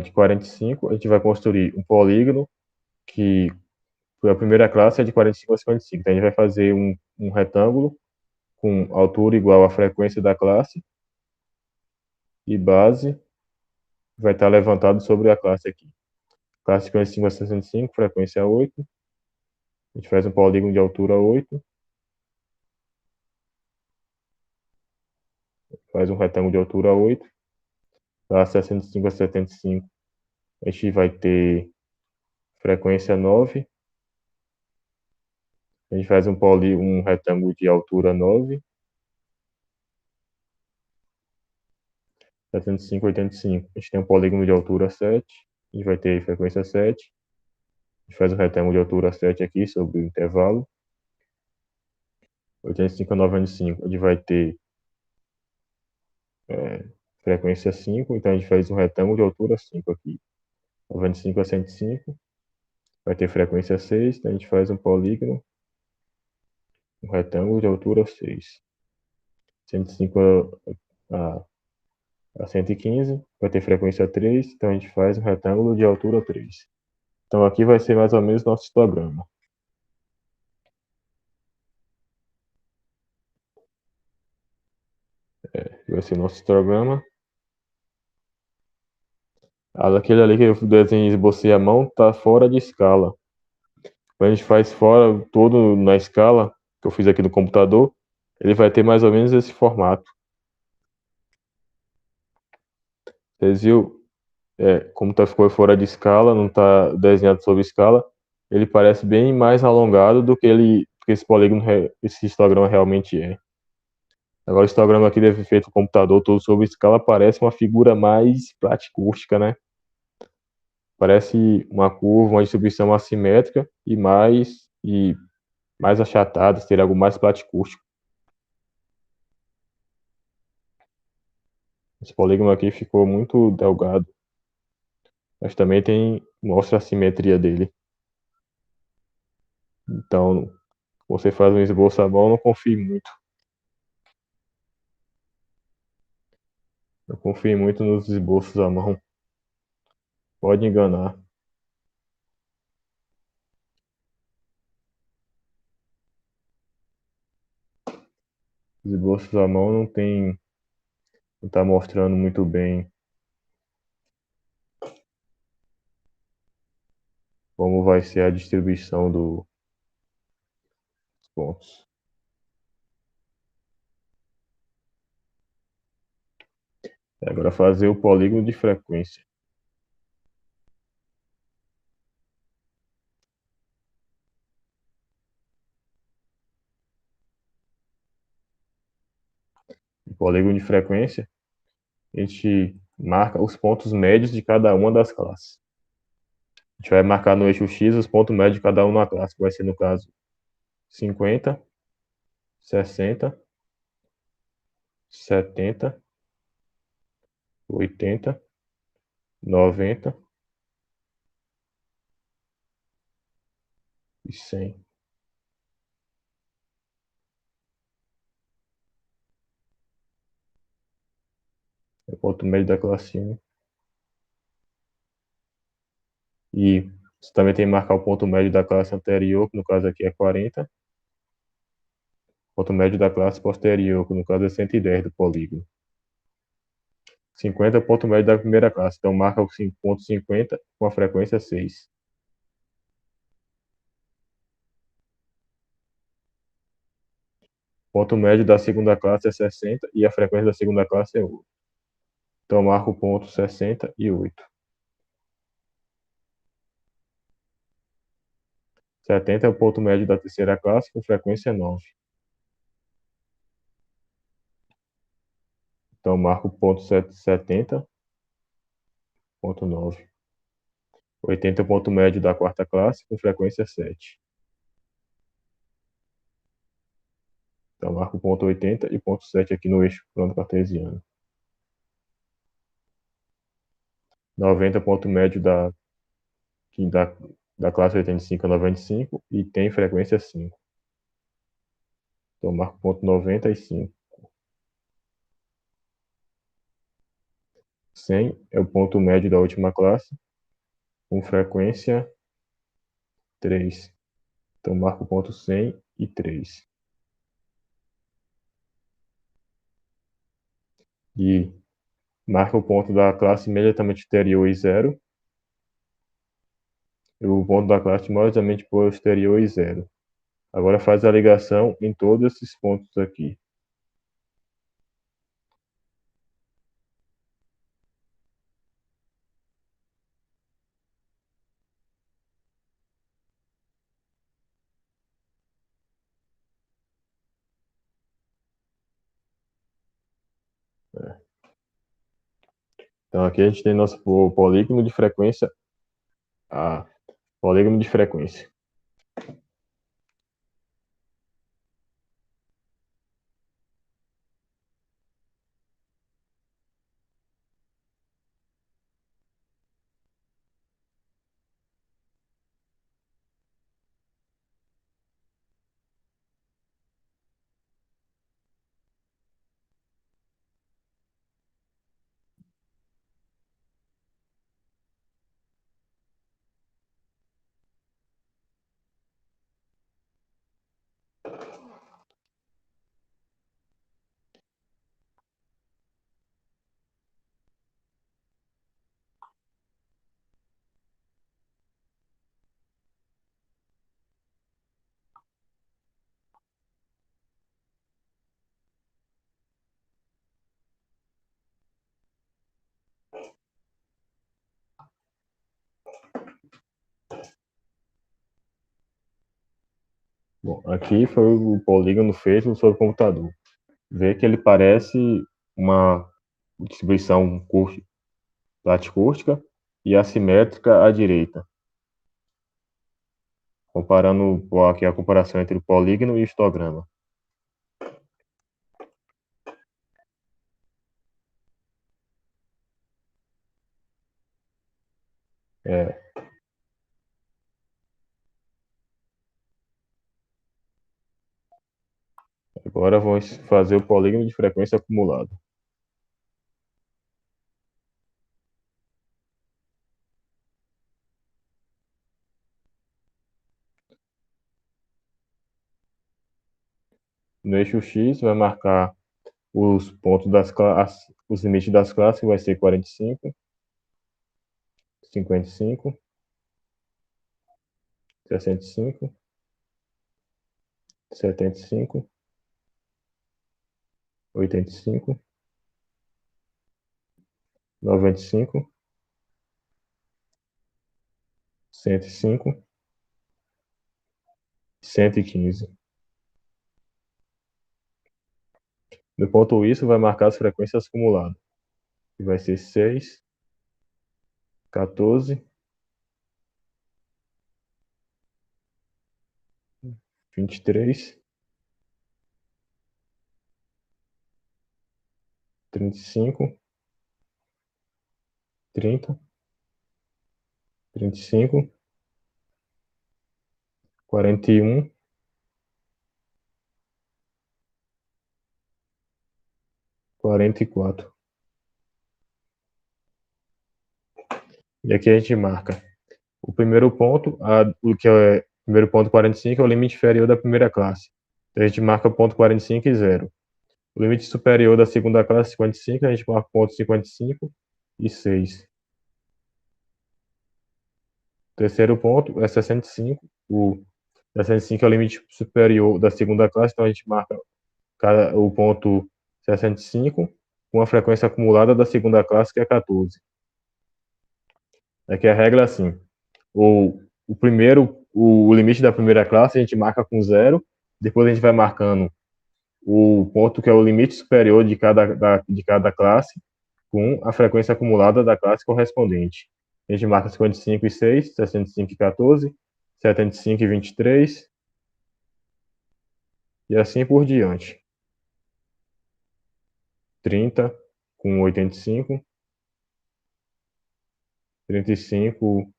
De 45, a gente vai construir um polígono que a primeira classe é de 45 a 55. Então, a gente vai fazer um retângulo com altura igual à frequência da classe e base vai estar levantado sobre a classe aqui. Classe 55 a 65, frequência 8. A gente faz um polígono de altura 8. Faz um retângulo de altura 8. Classe 65 a 75, a gente vai ter frequência 9. A gente faz um retângulo de altura 9. 75, 85. A gente tem um polígono de altura 7 a gente vai ter frequência 7. A gente faz um retângulo de altura 7 aqui sobre o intervalo. 85 a 95, a gente vai ter frequência 5, então a gente faz um retângulo de altura 5 aqui. 95 a 105, vai ter frequência 6, então a gente faz um polígono, um retângulo de altura 6. 105 a 115, vai ter frequência 3, então a gente faz um retângulo de altura 3. Então aqui vai ser mais ou menos nosso histograma. Vai ser nosso histograma. Aquele ali que eu desenhei e esbocei a mão tá fora de escala. Quando a gente faz fora todo na escala, que eu fiz aqui no computador, ele vai ter mais ou menos esse formato. Vocês viram? Como ficou fora de escala, não está desenhado sob escala, ele parece bem mais alongado do que esse polígono, esse histograma realmente é. Agora o histograma aqui deve ser feito no computador todo sob escala, parece uma figura mais platicústica, né? Parece uma curva, uma distribuição assimétrica e mais achatada, seria algo mais platicústico. Esse polígono aqui ficou muito delgado, mas também mostra a simetria dele. Então, você faz um esboço à mão, não confie muito. Não confie muito nos esboços à mão. Pode enganar. Os esboços à mão não tá mostrando muito bem como vai ser a distribuição dos pontos. Agora fazer o polígono de frequência. O polígono de frequência, a gente marca os pontos médios de cada uma das classes. A gente vai marcar no eixo X os pontos médios de cada uma na classe, que vai ser, no caso, 50, 60, 70, 80, 90 e 100. É o ponto médio da classe 1. E você também tem que marcar o ponto médio da classe anterior, que no caso aqui é 40. Ponto médio da classe posterior, que no caso é 110 do polígono. 50 é o ponto médio da primeira classe, então marca o ponto 50 com a frequência 6. Ponto médio da segunda classe é 60 e a frequência da segunda classe é 8. Então marca o ponto 68. 70 é o ponto médio da terceira classe com frequência 9. Então marca o ponto 70, ponto 9. 80 é o ponto médio da quarta classe com frequência 7. Então marca o ponto 80 e ponto 7 aqui no eixo plano cartesiano. 90 é o ponto médio da classe 85 a 95 e tem frequência 5. Então marca o ponto 95. 100 é o ponto médio da última classe com frequência 3. Então marca o ponto 103. E marca o ponto da classe imediatamente anterior e 0. E o ponto da classe imediatamente posterior e 0. Agora faz a ligação em todos esses pontos aqui. Então aqui a gente tem nosso polígono de frequência A polígono de frequência. Bom, aqui foi o polígono feito sobre o computador. Vê que ele parece uma distribuição platicústica e assimétrica à direita, comparando aqui a comparação entre o polígono e o histograma. É, agora vamos fazer o polígono de frequência acumulada. No eixo X vai marcar os pontos das classes, os limites das classes, que vai ser 45, 55, 65, 75, 85, 95, 105, 115. No ponto isso vai marcar as frequências acumuladas, que vai ser 6, 14, 23, 35, 30, 35, 41, 44. E aqui a gente marca o primeiro ponto, o que é o primeiro ponto 45 é o limite inferior da primeira classe. Então a gente marca ponto 45 e 0. O limite superior da segunda classe, 55, a gente marca ponto 55 e 6. O terceiro ponto é 65. O 65 é o limite superior da segunda classe, então a gente marca o ponto 65 com a frequência acumulada da segunda classe, que é 14. Aqui a regra é assim: o limite da primeira classe a gente marca com 0, depois a gente vai marcando o ponto que é o limite superior de cada classe com a frequência acumulada da classe correspondente. A gente marca 55 e 6, 65 e 14, 75 e 23 e assim por diante. 30 com 85, 35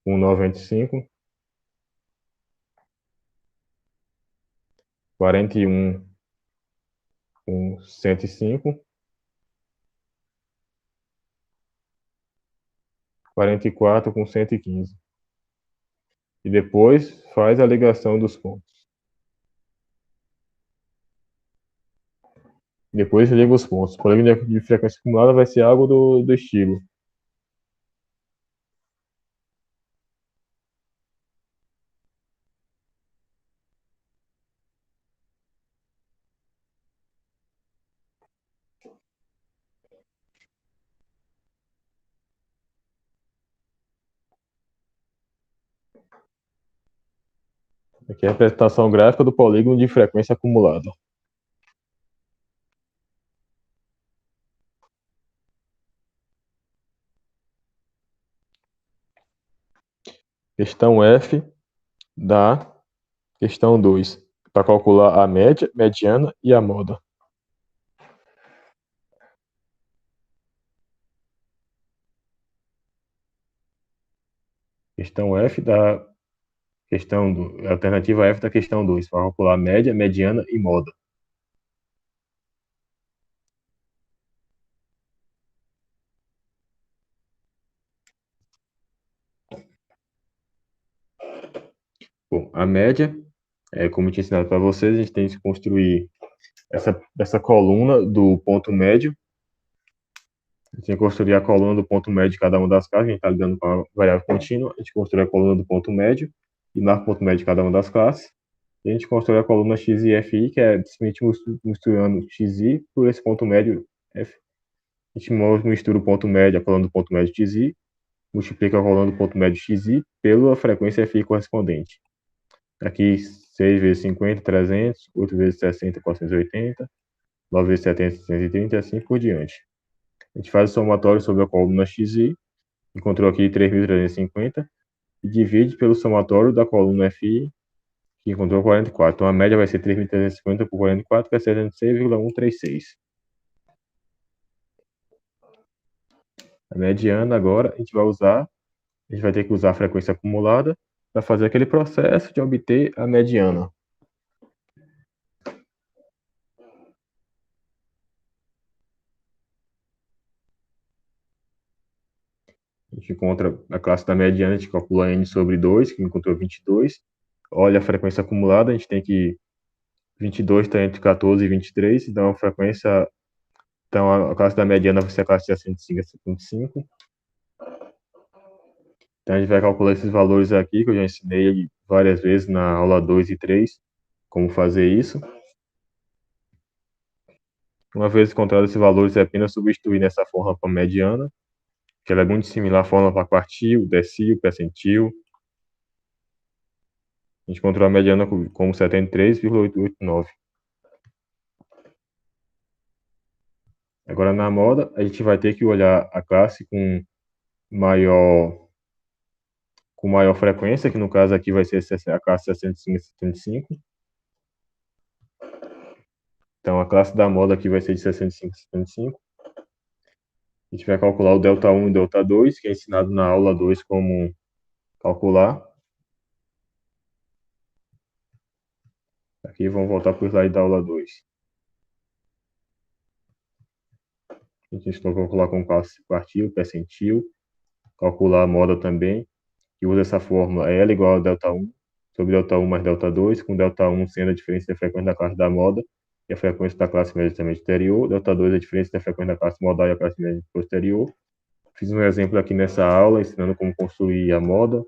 com 95, 41 com 105, 44 com 115. E depois faz a ligação dos pontos. Depois liga os pontos. O polígono de frequência acumulada vai ser algo do estilo. Aqui é a representação gráfica do polígono de frequência acumulada. Questão F da questão 2, para calcular a média, mediana e a moda. Questão F da alternativa F da questão 2, para calcular a média, mediana e moda. Bom, a média, como eu tinha ensinado para vocês, a gente tem que construir essa coluna do ponto médio. A gente tem que construir a coluna do ponto médio de cada uma das classes. A gente está lidando com a variável contínua. A gente constrói a coluna do ponto médio e marca o ponto médio de cada uma das classes. E a gente constrói a coluna x e fi, que é simplesmente misturando xi por esse ponto médio f. A gente mistura o ponto médio, a coluna do ponto médio xi, multiplica a coluna do ponto médio xi pela frequência fi correspondente. Aqui 6 vezes 50, 300, 8 vezes 60, 480, 9 vezes 70, 130 e assim por diante. A gente faz o somatório sobre a coluna xi, encontrou aqui 3.350, e divide pelo somatório da coluna fi, que encontrou 44. Então a média vai ser 3.350 por 44, que é 76,136. A mediana agora a gente vai ter que usar a frequência acumulada para fazer aquele processo de obter a mediana. A gente encontra a classe da mediana, a gente calcula n sobre 2, que encontrou 22. Olha a frequência acumulada, a gente tem que 22 está entre 14 e 23, então a classe da mediana vai ser a classe de 65 a 75. Então a gente vai calcular esses valores aqui, que eu já ensinei várias vezes na aula 2 e 3, como fazer isso. Uma vez encontrados esses valores, é apenas substituir nessa fórmula para mediana, que ela é muito similar à fórmula para quartil, decil, percentil. A gente encontrou a mediana como 73,889. Agora, na moda, a gente vai ter que olhar a classe maior, com maior frequência, que no caso aqui vai ser a classe 65 e 75. Então, a classe da moda aqui vai ser de 65 e 75. A gente vai calcular o delta 1 e o delta 2, que é ensinado na aula 2 como calcular. Aqui vamos voltar para o slide da aula 2. A gente vai calcular com classe quartil, percentil, calcular a moda também, que usa essa fórmula L igual a delta 1 sobre delta 1 mais delta 2, com delta 1 sendo a diferença da frequência da classe da moda e a frequência da classe imediatamente anterior, delta 2 é a diferença da frequência da classe modal e a classe imediatamente posterior. Fiz um exemplo aqui nessa aula, ensinando como construir a moda.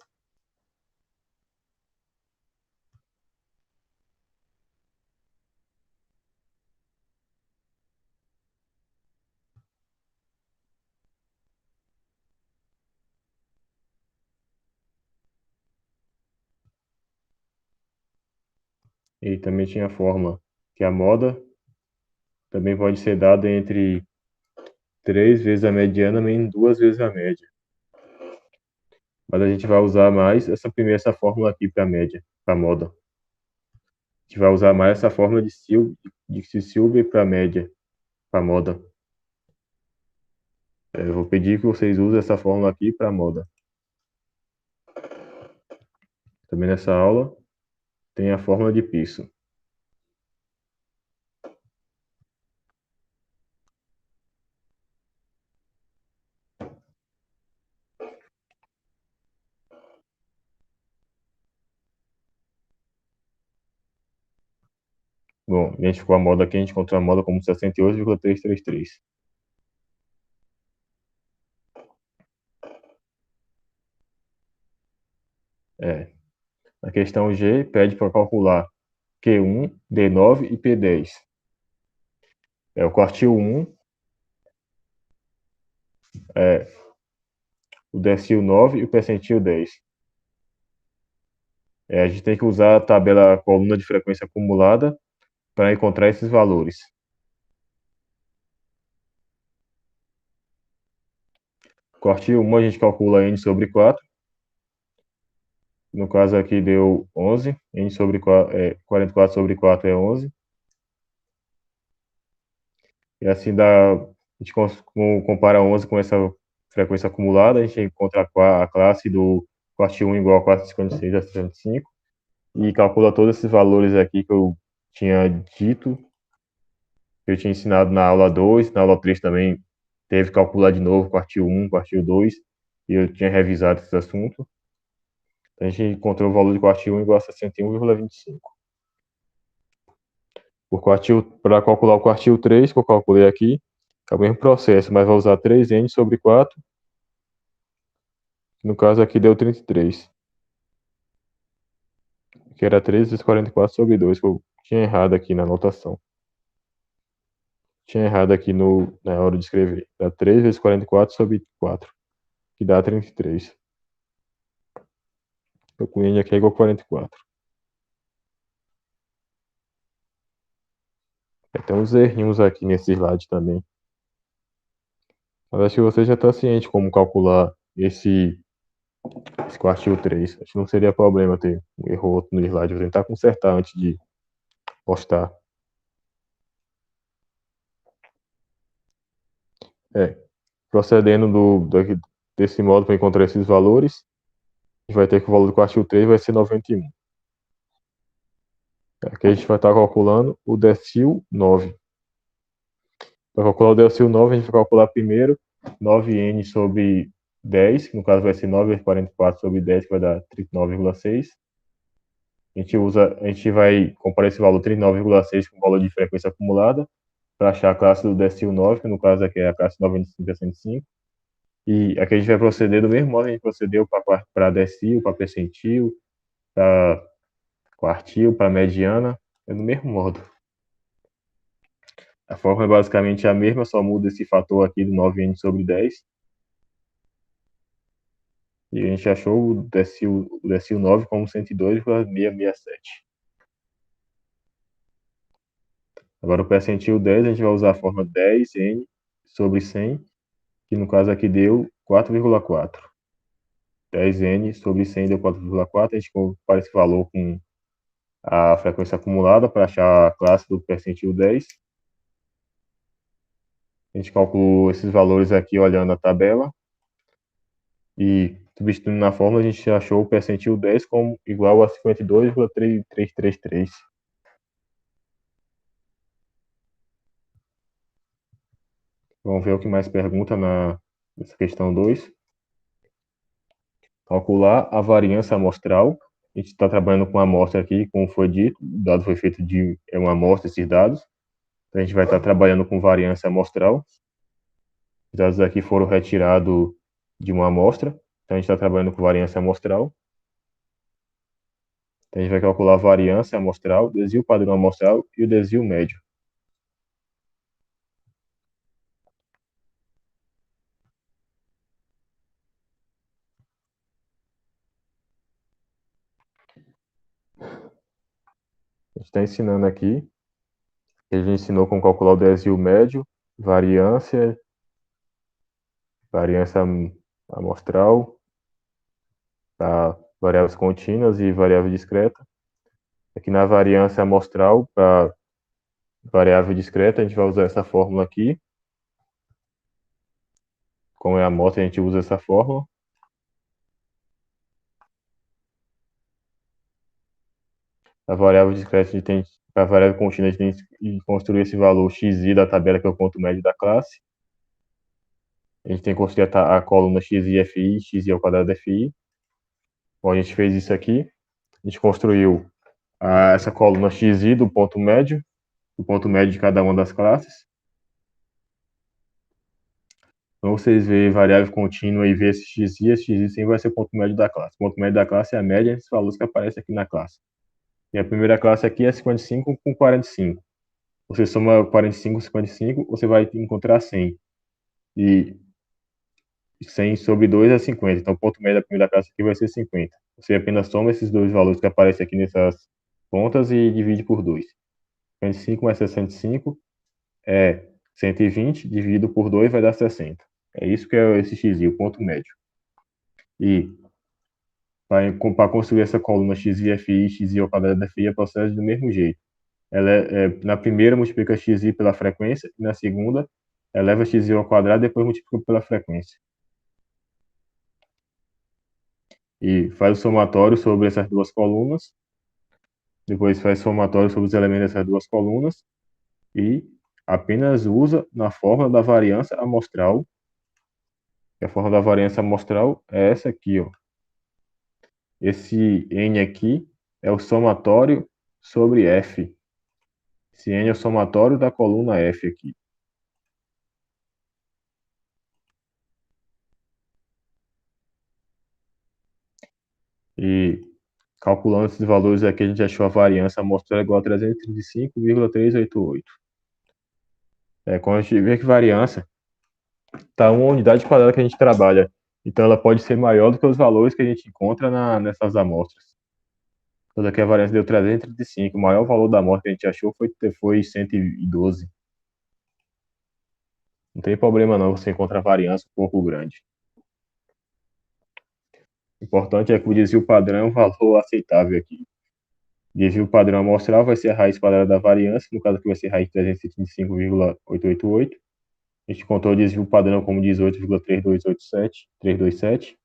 E também tinha a fórmula que a moda também pode ser dada entre 3 vezes a mediana menos 2 vezes a média. Mas a gente vai usar mais essa fórmula aqui para a média, para a moda. A gente vai usar mais essa fórmula de Silber para a média, para a moda. Eu vou pedir que vocês usem essa fórmula aqui para a moda. Também nessa aula tem a fórmula de Pearson. Bom, identificou a moda aqui, a gente encontrou a moda como 68,333. É. A questão G pede para calcular Q1, D9 e P10. O quartil 1 é o decil 9 e o percentil 10. A gente tem que usar a tabela coluna de frequência acumulada para encontrar esses valores. Quartil 1 a gente calcula n sobre 4. No caso aqui deu 11, n sobre 44 sobre 4 é 11. E assim a gente compara 11 com essa frequência acumulada, a gente encontra a classe do quartil 1 igual a 456 a 65 e calcula todos esses valores aqui que eu tinha dito, que eu tinha ensinado na aula 2, na aula 3 também teve que calcular de novo quartil 1, quartil 2, e eu tinha revisado esse assunto. Então, a gente encontrou o valor de quartil 1 igual a 61,25. Para calcular o quartil 3, que eu calculei aqui, é o mesmo processo, mas vai usar 3n sobre 4, que no caso aqui deu 33, que era 3 vezes 44 sobre 2, que eu tinha errado aqui na anotação. Tinha errado aqui na hora de escrever. Dá 3 vezes 44 sobre 4, que dá 33. Então, com n aqui é igual a 44. Tem uns errinhos aqui nesse slide também. Mas acho que você já está ciente como calcular esse quartil 3. Acho que não seria problema ter um erro ou outro no slide. Vou tentar consertar antes de postar. Procedendo desse modo para encontrar esses valores, a gente vai ter que o valor do quartil 3 vai ser 91. Aqui a gente vai estar calculando o decil 9. Para calcular o decil 9, a gente vai calcular primeiro 9n sobre 10, que no caso vai ser 9 vezes 44 sobre 10, que vai dar 39,6. A gente vai comparar esse valor 39,6 com o valor de frequência acumulada para achar a classe do decil 9, que no caso aqui é a classe 95 a 105. E aqui a gente vai proceder do mesmo modo que a gente procedeu para decil, para percentil, para quartil, para mediana, é do mesmo modo. A forma é basicamente a mesma, só muda esse fator aqui do 9n sobre 10. E a gente achou o decil 9 como 102,667. Agora o percentil 10, a gente vai usar a forma 10n sobre 100, que no caso aqui deu 4,4. 10n sobre 100 deu 4,4. A gente compara esse valor com a frequência acumulada para achar a classe do percentil 10. A gente calculou esses valores aqui olhando a tabela. E substituindo na fórmula, a gente achou o percentil 10 como igual a 52,333. Vamos ver o que mais pergunta nessa questão 2. Calcular a variância amostral. A gente está trabalhando com a amostra aqui, como foi dito, o dado foi feito de uma amostra, esses dados. Então, a gente vai estar trabalhando com variância amostral. Os dados aqui foram retirados de uma amostra, então a gente está trabalhando com variância amostral. Então, a gente vai calcular a variância amostral, desvio padrão amostral e o desvio médio. A gente está ensinando aqui, a gente ensinou como calcular o desvio médio, variância amostral, para variáveis contínuas e variável discreta. Aqui na variância amostral, para variável discreta, a gente vai usar essa fórmula aqui. Como é a amostra, a gente usa essa fórmula. A variável discreta, para a variável contínua, a gente tem que construir esse valor xi da tabela, que é o ponto médio da classe. A gente tem que construir a coluna xi fi, xi ao quadrado fi. Bom, a gente fez isso aqui. A gente construiu essa coluna xi do ponto médio de cada uma das classes. Então, vocês verem variável contínua e ver esse xi sempre vai ser o ponto médio da classe. O ponto médio da classe é a média desses valores que aparecem aqui na classe. E a primeira classe aqui é 55 com 45. Você soma 45 com 55, você vai encontrar 100. E 100 sobre 2 é 50. Então, o ponto médio da primeira classe aqui vai ser 50. Você apenas soma esses dois valores que aparecem aqui nessas pontas e divide por 2. 55 mais 65 é 120, dividido por 2 vai dar 60. É isso que é esse xi, o ponto médio. E Para construir essa coluna xi, xi ao quadrado da fi, é processo do mesmo jeito. Na primeira, multiplica xi pela frequência, e na segunda, eleva xi ao quadrado, depois multiplica pela frequência. E faz o somatório sobre essas duas colunas, depois faz o somatório sobre os elementos dessas duas colunas, e apenas usa na fórmula da variância amostral. E a fórmula da variância amostral é essa aqui, ó. Esse N aqui é o somatório sobre F. Esse N é o somatório da coluna F aqui. E calculando esses valores aqui, a gente achou a variância amostral igual a 335,388. Quando a gente vê que variância está uma unidade quadrada que a gente trabalha, então ela pode ser maior do que os valores que a gente encontra nessas amostras. Então aqui a variância deu 335, o maior valor da amostra que a gente achou foi 112. Não tem problema não, você encontra variância um pouco grande. O importante é que o desvio padrão é um valor aceitável aqui. O desvio padrão amostral vai ser a raiz quadrada da variância, no caso aqui vai ser raiz de 335,888. A gente contou o desvio padrão como 18,3287,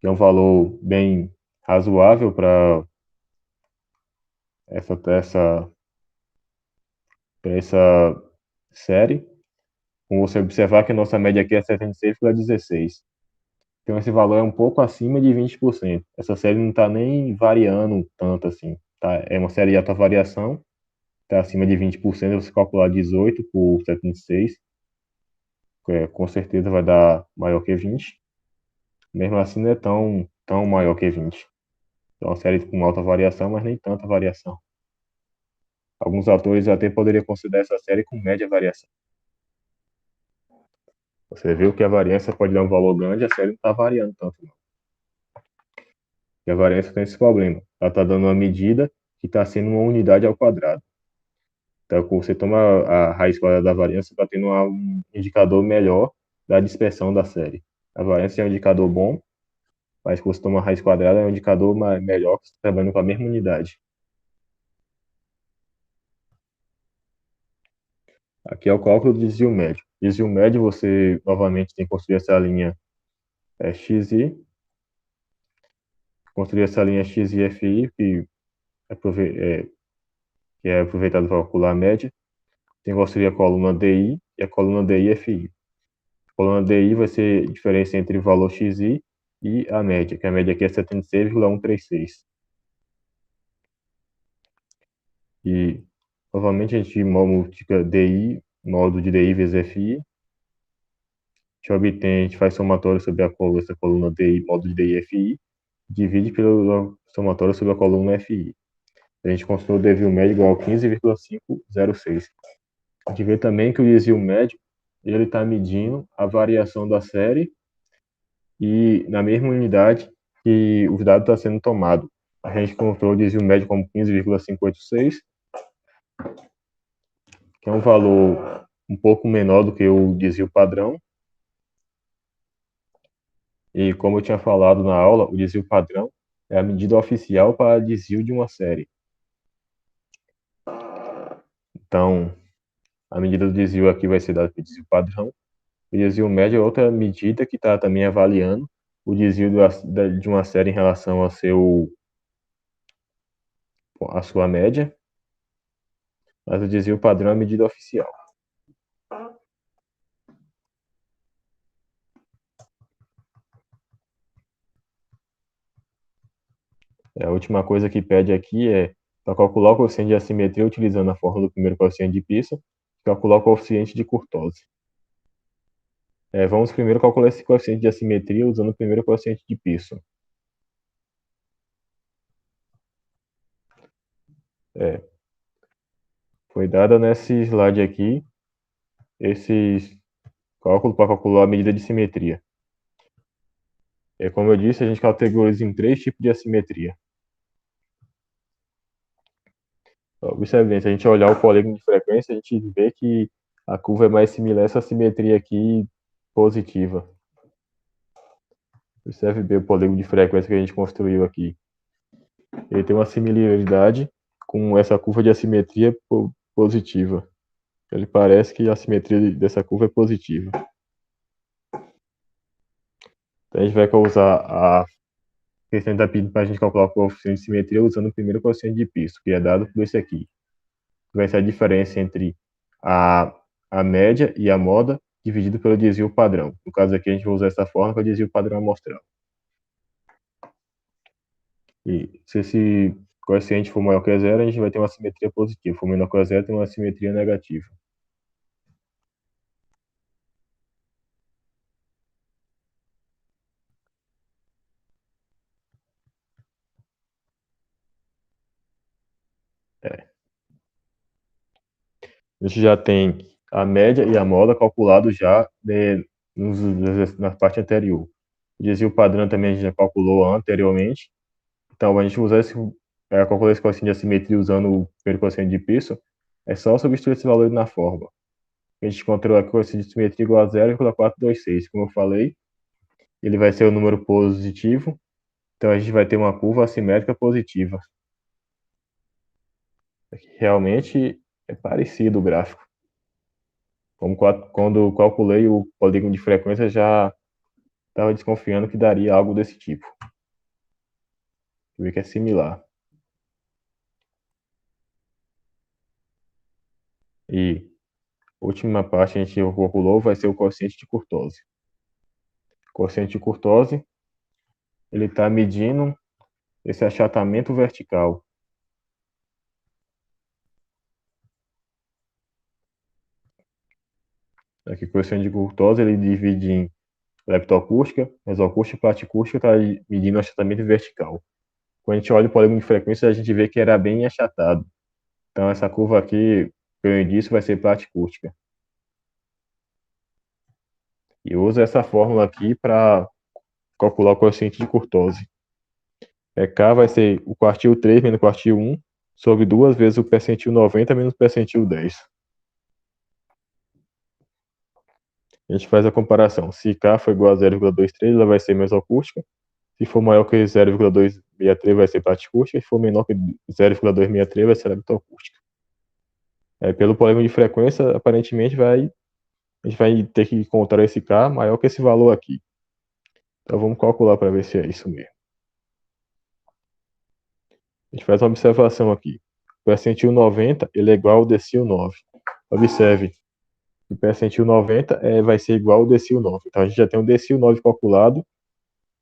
que é um valor bem razoável para essa série. Como você observar que a nossa média aqui é 76,16. Então esse valor é um pouco acima de 20%. Essa série não está nem variando tanto assim. Tá? É uma série de alta variação, está acima de 20%. Você calcular 18 por 76, com certeza vai dar maior que 20. Mesmo assim não é tão maior que 20. É uma série com alta variação, mas nem tanta variação. Alguns autores até poderiam considerar essa série com média variação. Você viu que a variância pode dar um valor grande, a série não está variando tanto, não. E a variância tem esse problema. Ela está dando uma medida que está sendo uma unidade ao quadrado. Então, quando você toma a raiz quadrada da variância, você está tendo um indicador melhor da dispersão da série. A variância é um indicador bom, mas quando você toma a raiz quadrada é um indicador melhor, que você está trabalhando com a mesma unidade. Aqui é o cálculo do desvio médio. Desvio médio, você novamente tem que construir essa linha XI, construir essa linha XI-FI, que é aproveitado para calcular a média. Tem que construir a coluna DI e a coluna DI-FI. A coluna DI vai ser a diferença entre o valor XI e a média, que a média aqui é 76,136. E, novamente, a gente multiplica DI, módulo de DI vezes FI. A gente faz somatório sobre essa coluna DI, módulo de DI e FI, divide pelo somatório sobre a coluna FI. A gente construiu o desvio médio igual a 15,506. A gente vê também que o desvio médio ele está medindo a variação da série e na mesma unidade que os dados estão sendo tomados. A gente encontrou o desvio médio como 15,586, que é um valor um pouco menor do que o desvio padrão. E como eu tinha falado na aula, o desvio padrão é a medida oficial para desvio de uma série. Então, a medida do desvio aqui vai ser dada pelo desvio padrão. O desvio médio é outra medida que está também avaliando o desvio de uma série em relação a sua média. Mas o desvio padrão é a medida oficial. A última coisa que pede aqui é para calcular o coeficiente de assimetria utilizando a fórmula do primeiro coeficiente de Pearson, calcular o coeficiente de Kurtosis. Vamos primeiro calcular esse coeficiente de assimetria usando o primeiro coeficiente de Pearson. Foi dada nesse slide aqui esses cálculos para calcular a medida de simetria. Como eu disse, a gente categoriza em 3 tipos de assimetria. Observe bem, se a gente olhar o polígono de frequência, a gente vê que a curva é mais similar a essa simetria aqui positiva. Observe bem o polígono de frequência que a gente construiu aqui. Ele tem uma similaridade com essa curva de assimetria positiva. Ele parece que a simetria dessa curva é positiva. Então, a gente vai usar a questão da PIN para a gente calcular o coeficiente de simetria usando o primeiro coeficiente de piso, que é dado por esse aqui. Vai ser a diferença entre a média e a moda dividido pelo desvio padrão. No caso aqui, a gente vai usar essa forma para desvio padrão amostral. E se esse coeficiente for maior que zero, a gente vai ter uma simetria positiva. Se for menor que zero, tem uma simetria negativa. É. A gente já tem a média e a moda calculados já na parte anterior. O desvio padrão também a gente já calculou anteriormente. Então, a gente usar calcular esse coeficiente de assimetria usando o primeiro coeficiente de Pearson, é só substituir esse valor na fórmula. A gente encontrou aqui o coeficiente de simetria igual a 0,426. Como eu falei, ele vai ser o número positivo. Então, a gente vai ter uma curva assimétrica positiva. Realmente é parecido o gráfico. Como quando calculei o polígono de frequência, já estava desconfiando que daria algo desse tipo. Vê que é similar. E a última parte que a gente calculou vai ser o coeficiente de curtose. O coeficiente de curtose, ele está medindo esse achatamento vertical. Aqui, o coeficiente de curtose, ele divide em leptoacústica, mesocústica e platicústica, está medindo o achatamento vertical. Quando a gente olha o polígono de frequência, a gente vê que era bem achatado. Então, essa curva aqui, pelo indício, vai ser platicústica. E usa essa fórmula aqui para calcular o coeficiente de curtose. K vai ser o quartil 3 menos o quartil 1 sobre 2 vezes o percentil 90 menos o percentil 10. A gente faz a comparação. Se K for igual a 0,23, ela vai ser mesocústica. Se for maior que 0,263, vai ser platicústica. Se for menor que 0,263, vai ser leptoacústica. Pelo polígono de frequência, aparentemente, a gente vai ter que encontrar esse K maior que esse valor aqui. Então, vamos calcular para ver se é isso mesmo. A gente faz uma observação aqui. O percentil 90 ele é igual ao decil 9. Observe, o percentil 90 vai ser igual ao decil 9. Então, a gente já tem o decil 9 calculado.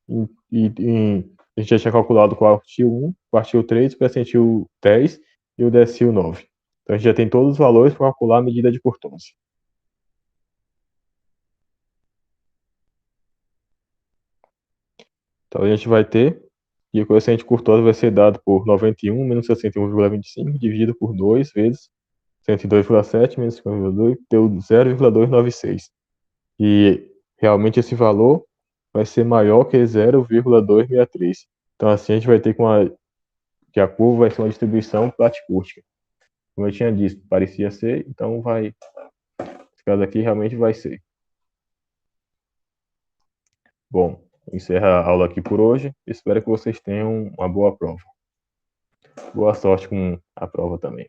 A gente já tinha calculado o quartil 1, o quartil 3, o percentil 10 e o decil 9. Então, a gente já tem todos os valores para calcular a medida de curtose. Então, a gente vai ter que o coeficiente de curtose vai ser dado por 91 menos 61,25 dividido por 2 vezes 102,7 menos 52, deu 0,296. E realmente esse valor vai ser maior que 0,263. Então, assim, a gente vai ter que a curva vai ser uma distribuição platicústica. Como eu tinha dito, parecia ser, então esse caso aqui realmente vai ser. Bom, encerra a aula aqui por hoje. Espero que vocês tenham uma boa prova. Boa sorte com a prova também.